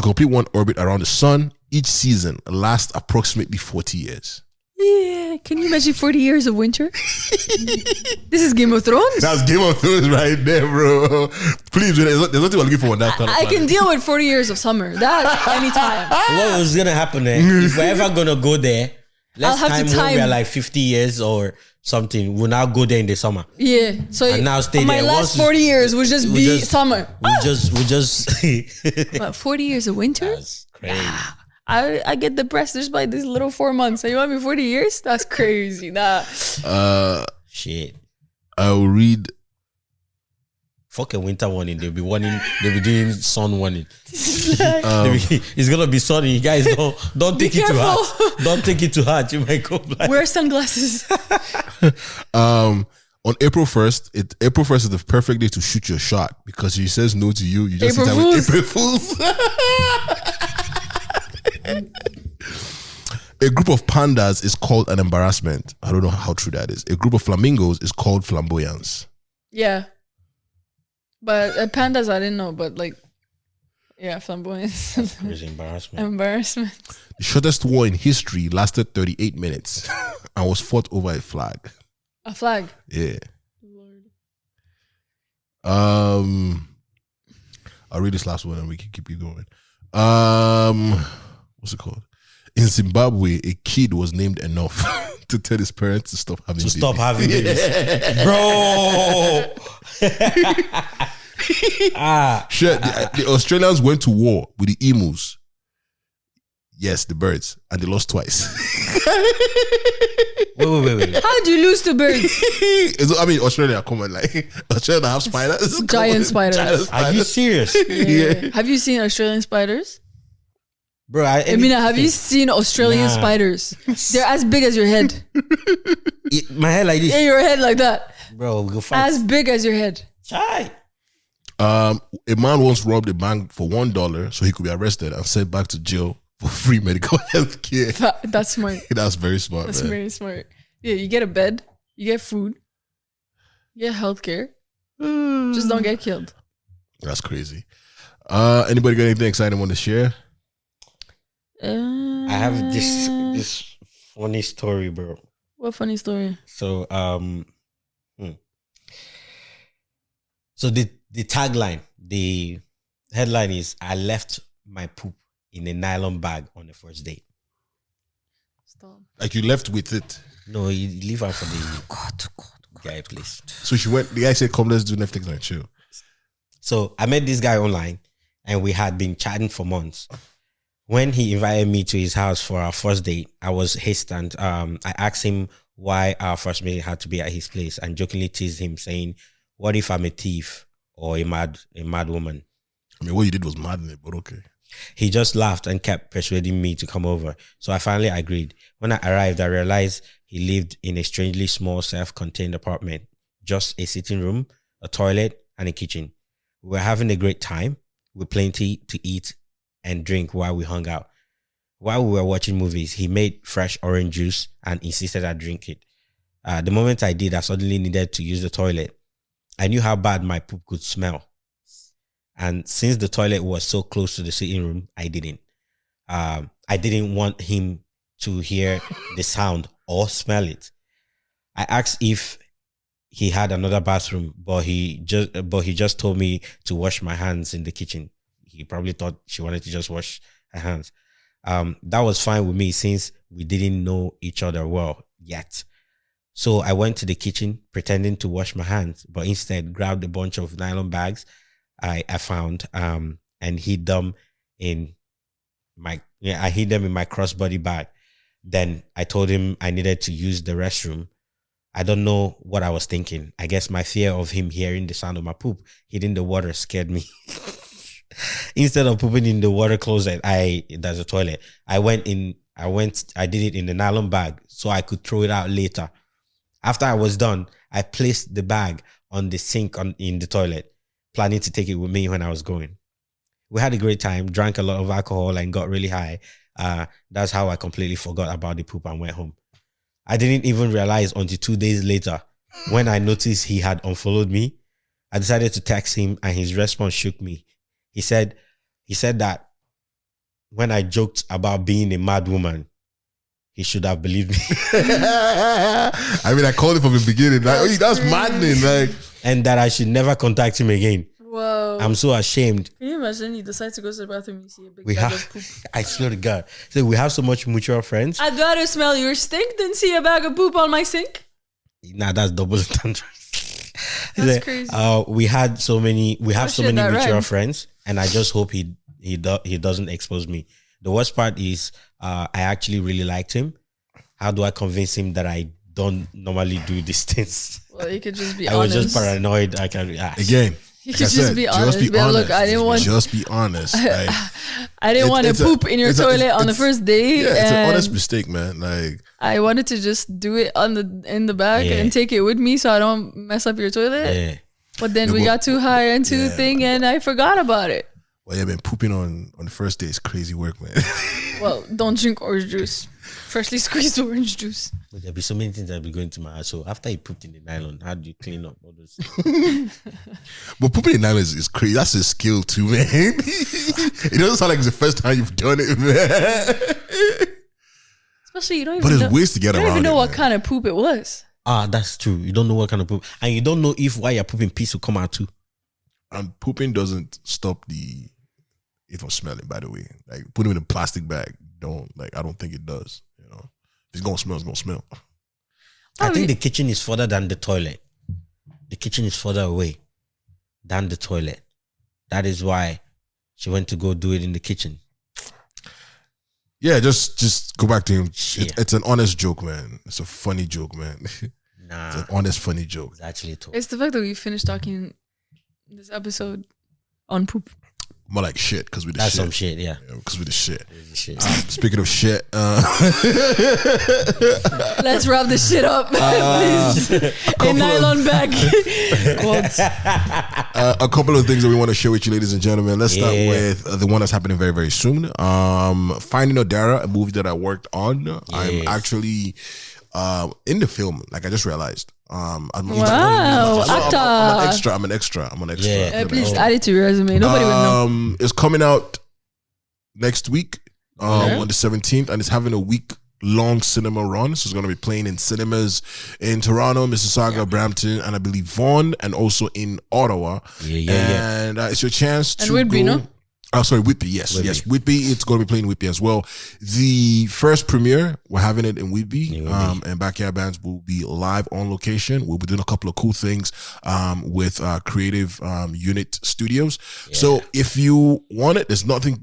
complete one orbit around the sun, each season lasts approximately 40 years. Yeah, can you imagine 40 years of winter? This is Game of Thrones. That's Game of Thrones right there, bro. Please, there's nothing I'm looking for on that kind of I can deal with 40 years of summer. That anytime. What was gonna happen if we're ever gonna go there? Let's time when we're like 50 years or something. We'll now go there in the summer. Yeah. So and now stay my there. last 40 years will just be summer. We just. What, 40 years of winter? That's crazy. I get depressed just by these little 4 months. So you want me 40 years? That's crazy. Nah. Shit. I'll read. Fucking winter warning. They'll be doing sun warning. It's gonna be sunny. You guys don't take it too hard. Don't take it too hard. You might go blind. Wear sunglasses. On April 1st, April 1st is the perfect day to shoot your shot, because if he says no to you, you just sit there with April Fools. A group of pandas is called an embarrassment. I don't know how true that is. A group of flamingos is called flamboyance. Yeah. But pandas, I didn't know, but like, yeah, flamboyance. It's embarrassment. Embarrassment. The shortest war in history lasted 38 minutes and was fought over a flag. A flag? Yeah. Lord. I'll read this last one and we can keep it going. What's it called? In Zimbabwe, a kid was named Enough to tell his parents to stop having babies. Stop having babies. Bro. Sure, the Australians went to war with the emus. Yes, the birds. And they lost twice. Wait. How'd you lose to birds? I mean, Australia, come on. Like, Australia have spiders. Giant spiders. Are you serious? Yeah. Have you seen Australian spiders? Bro, Amina, have you seen Australian spiders? They're as big as your head. My head like this. Yeah, your head like that. Bro, we'll go fight. As big as your head. Chai. A man once robbed a bank for $1 so he could be arrested and sent back to jail for free medical health care. That's smart. That's very smart. That's man. very smart. Yeah, you get a bed, you get food, you get healthcare. Just don't get killed. That's crazy. Anybody got anything exciting want to share? I have this funny story, bro. What funny story? So so the tagline, the headline is "I left my poop in a nylon bag on the first date." Stop. Like you left with it. No, you leave out for the guy, please. So she went. The guy said, "Come, let's do Netflix and chill." So I met this guy online, and we had been chatting for months. When he invited me to his house for our first date, I was hesitant. I asked him why our first meeting had to be at his place, and jokingly teased him, saying, "What if I'm a thief or a mad woman?" I mean, what you did was maddening, but okay. He just laughed and kept persuading me to come over. So I finally agreed. When I arrived, I realized he lived in a strangely small, self-contained apartment. Just a sitting room, a toilet, and a kitchen. We were having a great time with plenty to eat and drink while we hung out. While we were watching movies, he made fresh orange juice and insisted I drink it. The moment I did, I suddenly needed to use the toilet. I knew how bad my poop could smell. And since the toilet was so close to the sitting room, I didn't. I didn't want him to hear the sound or smell it. I asked if he had another bathroom, but he just told me to wash my hands in the kitchen. He probably thought she wanted to just wash her hands. That was fine with me since we didn't know each other well yet. So I went to the kitchen pretending to wash my hands, but instead grabbed a bunch of nylon bags I found and hid them in my crossbody bag. Then I told him I needed to use the restroom. I don't know what I was thinking. I guess my fear of him hearing the sound of my poop hitting the water scared me. Instead of pooping in the water closet, there's a toilet. I did it in the nylon bag so I could throw it out later. After I was done, I placed the bag on the sink in the toilet, planning to take it with me when I was going. We had a great time, drank a lot of alcohol and got really high. That's how I completely forgot about the poop and went home. I didn't even realize until 2 days later when I noticed he had unfollowed me. I decided to text him and his response shook me. He said that when I joked about being a mad woman, he should have believed me. I mean, I called it from the beginning. Like, that's maddening. Like, and that I should never contact him again. Whoa. I'm so ashamed. Can you imagine you decide to go to the bathroom and you see a big bag of poop? I swear to God. So we have so much mutual friends. I'd rather smell your stink than see a bag of poop on my sink. Nah, that's double entendre. That's crazy. We have so many mutual right. friends, and I just hope he doesn't expose me. The worst part is I actually really liked him. How do I convince him that I don't normally do these things? Well, you could just be I honest. was just paranoid. I can react. again, You like could I just said, be honest. Be like, look, I didn't want. Just be honest. Like, I didn't want to poop in your toilet on the first date. Yeah, it's an and honest mistake, man. Like, I wanted to just do it in the back and take it with me so I don't mess up your toilet. Yeah. But then we got too high into the thing and I forgot about it. well, yeah, man, pooping on the first day is crazy work, man. Well, don't drink orange juice. Freshly squeezed orange juice. But there'll be so many things that'll be going to my house. So after you pooped in the nylon, how do you clean up all those things? But pooping in nylon is crazy. That's a skill too, man. It doesn't sound like it's the first time you've done it, man. Especially you don't But even there's ways to get you around don't even know it, what man. kind of poop it was. That's true. You don't know what kind of poop. And you don't know if while you're pooping, piss will come out too. And pooping doesn't stop the it from smelling. By the way, like put them in a plastic bag. I don't think it does. You know, if it's gonna smell, it's gonna smell. I think the kitchen is further than the toilet. The kitchen is further away than the toilet. That is why she went to go do it in the kitchen. Yeah, just go back to him. It's an honest joke, man. It's a funny joke, man. Nah, it's an honest, funny joke. It's actually tough. It's the fact that we finished talking this episode on poop. More like shit because we the That's shit. some shit, yeah. Because we the shit. Shit. Speaking of shit, Let's wrap this shit up, please. A nylon bag. a couple of things that we want to share with you, ladies and gentlemen. Let's start with the one that's happening very, very soon. Finding Odara, a movie that I worked on. I'm actually in the film. Like I just realized. I'm an extra. I'm an extra. Yeah. Please add it to your resume. Nobody will know. It's coming out next week on the 17th, and it's having a week-long cinema run. So it's going to be playing in cinemas in Toronto, Mississauga, Brampton, and I believe Vaughan, and also in Ottawa. And it's your chance to Whitby, go. no? Oh, sorry, Whitby. Yes, Whitby. It's going to be playing Whitby as well. The first premiere, we're having it in Whitby, and Backyard Bands will be live on location. We'll be doing a couple of cool things with Creative Unit Studios. Yeah. So if you want it, there's nothing.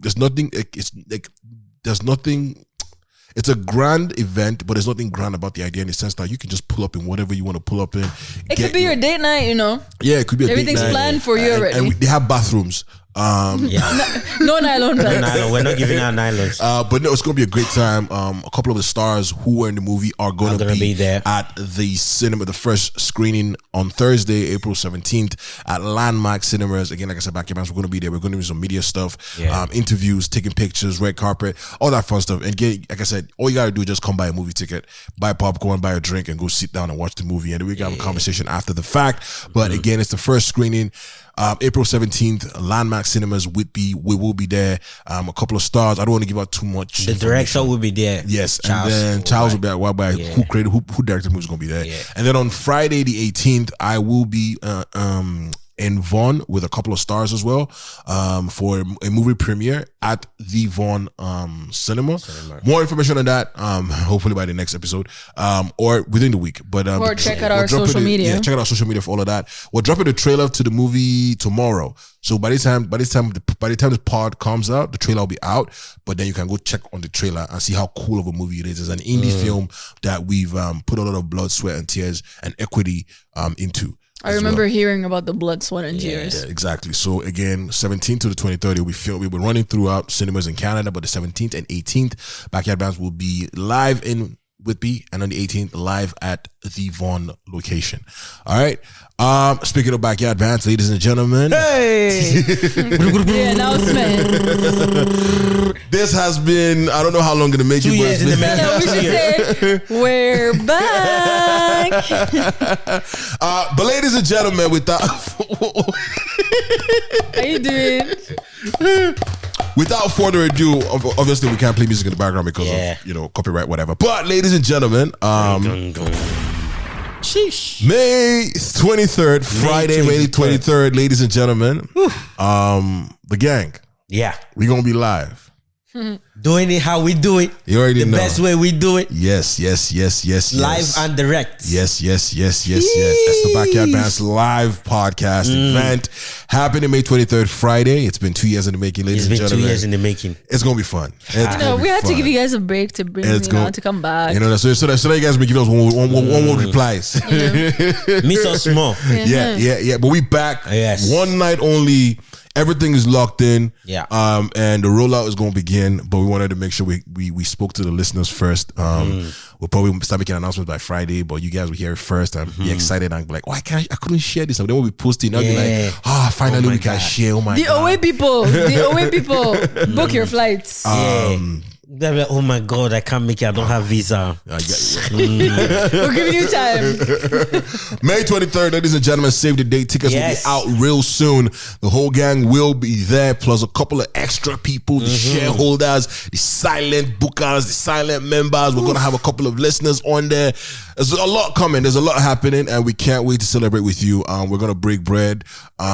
It's a grand event, but there's nothing grand about the idea in the sense that you can just pull up in whatever you want to pull up in. It could be your date night, you know. Yeah, it could be a date night. Everything's planned for you already. And they have bathrooms. No nylon bags. Nylon. We're not giving out nylons. But no, it's going to be a great time. A couple of the stars who were in the movie are going to be there at the cinema, the first screening on Thursday, April 17th at Landmark Cinemas. Again, like I said, back in we're going to be there. We're going to do some media stuff, interviews, taking pictures, red carpet, all that fun stuff. And again, like I said, all you got to do is just come buy a movie ticket, buy popcorn, buy a drink, and go sit down and watch the movie. And then we can have a conversation after the fact. But again, it's the first screening. April 17th, Landmark Cinemas, Whitby. We will be there. A couple of stars. I don't want to give out too much. The director will be there. Yes, Charles, and then Charles will be at who directed the movie is going to be there. Yeah. And then on Friday the 18th, I will be in Vaughan with a couple of stars as well for a movie premiere at the Vaughan cinema. More information on that hopefully by the next episode or within the week. But or check out our social media. Yeah, check out our social media for all of that. We're dropping the trailer to the movie tomorrow. So by the time this pod comes out, the trailer will be out. But then you can go check on the trailer and see how cool of a movie it is. It's an indie film that we've put a lot of blood, sweat, and tears and equity into. I remember hearing about the blood, sweat, and tears. Yeah, exactly. So again, 17th to the 23rd, we'll be running throughout cinemas in Canada, but the 17th and 18th, Backyard Bands will be live in Whitby, and on the 18th, live at the Vaughan location. All right. Speaking of Backyard Bands, ladies and gentlemen. Hey! The announcement. This has been, I don't know how long in the making. 2 years in the making. No, we should say, we're back. But ladies and gentlemen, without... How you doing? Without further ado, obviously we can't play music in the background because of copyright, whatever. But ladies and gentlemen, May 23rd, Friday, May 23rd, ladies and gentlemen, the gang. Yeah, we're gonna be live. Doing it how we do it. You already know. The best way we do it. Yes. Live and direct. Yes. That's the Backyard Bands live podcast event happening May 23rd, Friday. It's been 2 years in the making, ladies and gentlemen. It's been 2 years in the making. It's gonna be fun. We had to give you guys a break to bring to come back. You know, so that you guys may give us one more replies. Miss us small. Yeah. But we back. Yes. One night only. Everything is locked in. Yeah. And the rollout is going to begin, but we wanted to make sure we spoke to the listeners first. We'll probably start making announcements by Friday, but you guys will hear it first and be excited and be like, I couldn't share this. And then we'll be posting. I'll be like, finally we can share. Oh my God. The away people, book your flights. They're like, oh my God, I can't make it. I don't have visa. We're giving you time. May 23rd, ladies and gentlemen, save the date. Tickets will be out real soon. The whole gang will be there, plus a couple of extra people, the shareholders, the silent bookers, the silent members. We're going to have a couple of listeners on there. There's a lot coming. There's a lot happening, and we can't wait to celebrate with you. We're going to break bread. We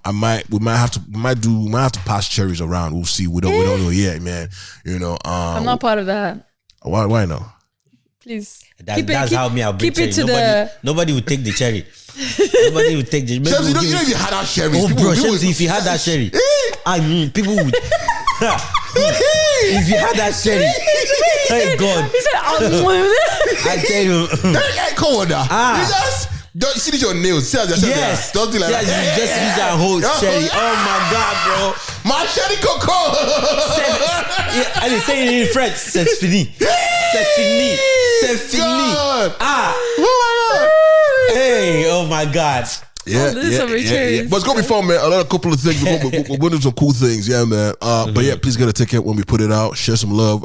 might have to pass cherries around. We'll see. We don't know yet, man. You know, I'm not part of that. Why no? Please. That's how me. I'll bring keep cherry. it to Nobody would take the cherry. Nobody would take the. Chemsi, you know if you had that cherry. Oh, bro, Chemsi, if you had that cherry, I mean, people would. If you had that cherry, thank God. He said, I tell you. Come on now. You see this your nails. Yes. Don't do like that. You just use that whole cherry. Oh my God, bro. My cherry coco. And he's saying it in French. C'est fini. C'est fini. C'est fini. Oh my God. Hey, oh my God. Yeah. But it's gonna be fun, man. A couple of things. We're gonna do some cool things, yeah, man. But yeah, please get a ticket when we put it out. Share some love.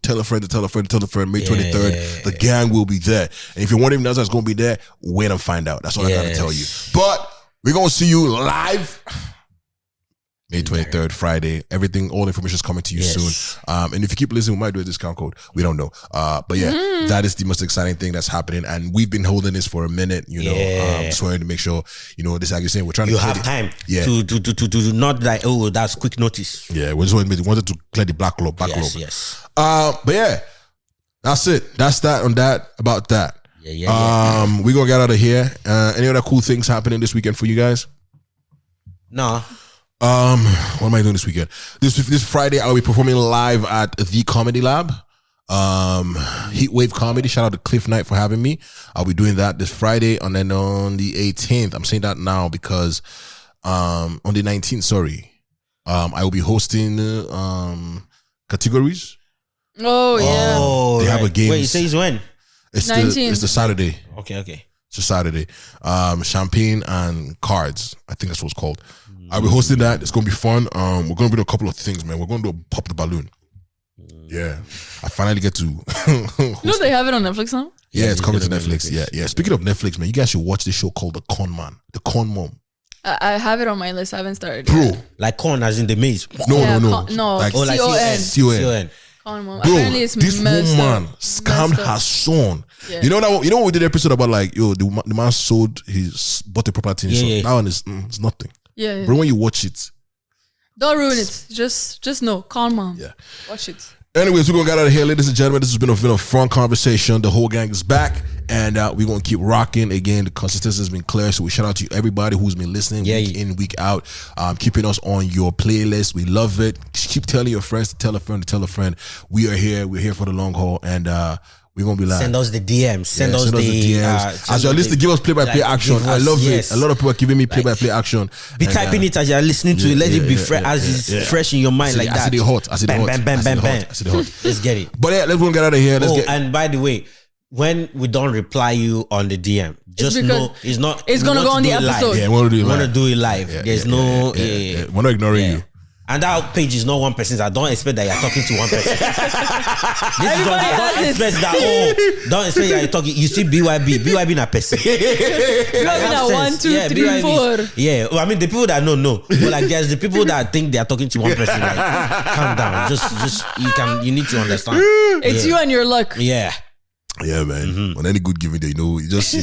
Tell a friend to tell a friend to tell a friend. May 23rd, the gang will be there. And if you want him that's gonna be there, wait and find out. That's all I gotta tell you. But we're gonna see you live. May 23rd, Friday. Everything, all information is coming to you soon. And if you keep listening, we might do a discount code. We don't know. But yeah, that is the most exciting thing that's happening. And we've been holding this for a minute, you know. Just wanted to make sure, you know, this like you're saying, we're trying to have time to not like, oh, that's quick notice. Yeah, we just wanted to clear the backlog. Yes. But yeah, that's it. That's that on that, about that. We're gonna get out of here. Any other cool things happening this weekend for you guys? No. What am I doing this weekend? This Friday, I'll be performing live at the Comedy Lab. Heatwave Comedy. Shout out to Cliff Knight for having me. I'll be doing that this Friday, and then on the 18th, I'm saying that now because on the 19th, I will be hosting categories. Oh yeah. Oh, they have a game. Wait, it says when? It's 19th. the Saturday. Okay. It's a Saturday. Champagne and cards. I think that's what it's called. I'll be hosting that. It's gonna be fun. We're gonna do a couple of things, man. We're gonna do Pop the Balloon. Yeah, I finally get to. You know they have it on Netflix now. Yeah, it's coming to Netflix. Yeah. Speaking of Netflix, man, you guys should watch this show called The Con Man, The Con Mom. I have it on my list. I haven't started. Bro, like corn as in the maize. No. Like Like CON. Con. Bro, Bro, apparently it's this messed woman up. scammed Messed up. her son. Yeah. You know when we did an episode about like, the man bought the property. Yeah. That one is it's nothing. Yeah. But when you watch it, Don't ruin it. Just know. Calm, mom. Yeah. Watch it. anyways, we're gonna get out of here, ladies and gentlemen. This has been a fun conversation. The whole gang is back, and we're gonna keep rocking. Again, the consistency has been clear, so we shout out to everybody who's been listening week in, week out, keeping us on your playlist. We love it. Keep telling your friends to tell a friend to tell a friend. We are here. We're here for the long haul, and we're gonna be live. Send us the DMs. Send us the DMs. As you're listening, give us play-by-play action. I love it. A lot of people are giving me play-by-play action. Be typing it as you're listening to it. Let it be fresh as it's fresh in your mind like that. I see the hot. Bam. Let's get it. But yeah, let's go and get out of here. And by the way, when we don't reply you on the DM, just know it's not. It's gonna go on the episode. Yeah, we want to do it live. There's no. We're not ignoring you. And that page is not one person. I don't expect that you're talking to one person. Don't expect that you're talking. You see BYB na person. BYB na 1, 2, 3, 4. Yeah, well, I mean the people that know. But like there's the people that think they are talking to one person. Like, calm down. Just you need to understand. It's you and your luck. Yeah. Yeah, man. On any good giving day, just be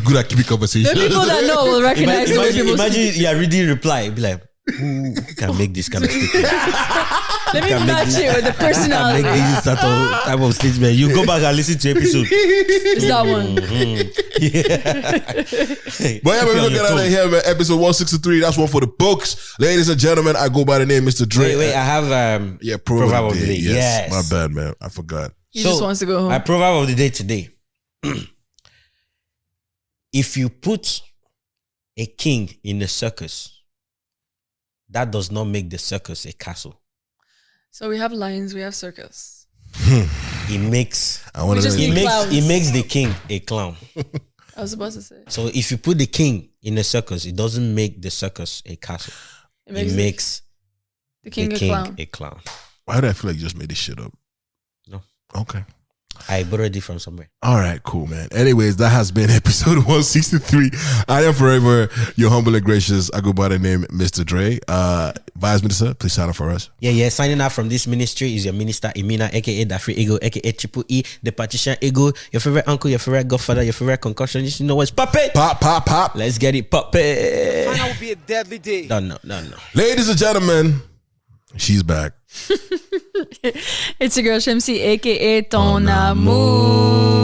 good at keeping conversation. The people that know will recognize the way people imagine you're reading reply, be like, who can make this kind of statement? Let me match it with the personality. Make this type of statement. You go back and listen to episode. It's that one. But yeah, we're gonna get out of here, man. Episode 163. That's one for the books, ladies and gentlemen. I go by the name Mr. Dre. Wait. I have proverb of the day. Yes, my bad, man. I forgot. He just wants to go home. My proverb of the day today. If you put a king in a circus, that does not make the circus a castle. So we have lions, we have circus. It makes the king a clown. I was supposed to say. So if you put the king in a circus, it doesn't make the circus a castle. It makes the king a clown. Why do I feel like you just made this shit up? No. Okay. I borrowed it from somewhere. All right, cool, man. Anyways, that has been episode 163. I am forever your humble and gracious. I go by the name Mr. Dre. Vice Minister, please sign up for us. Yeah. Signing out from this ministry is your minister, Emina, aka the Free Ego, aka Triple E, the Partition Ego, your favorite uncle, your favorite godfather, your favorite concussion. You know what's poppin'? Pop. Let's get it poppin'. Tonight will be a deadly day. No. Ladies and gentlemen, she's back. It's your girl Chemsi, aka Ton Amour.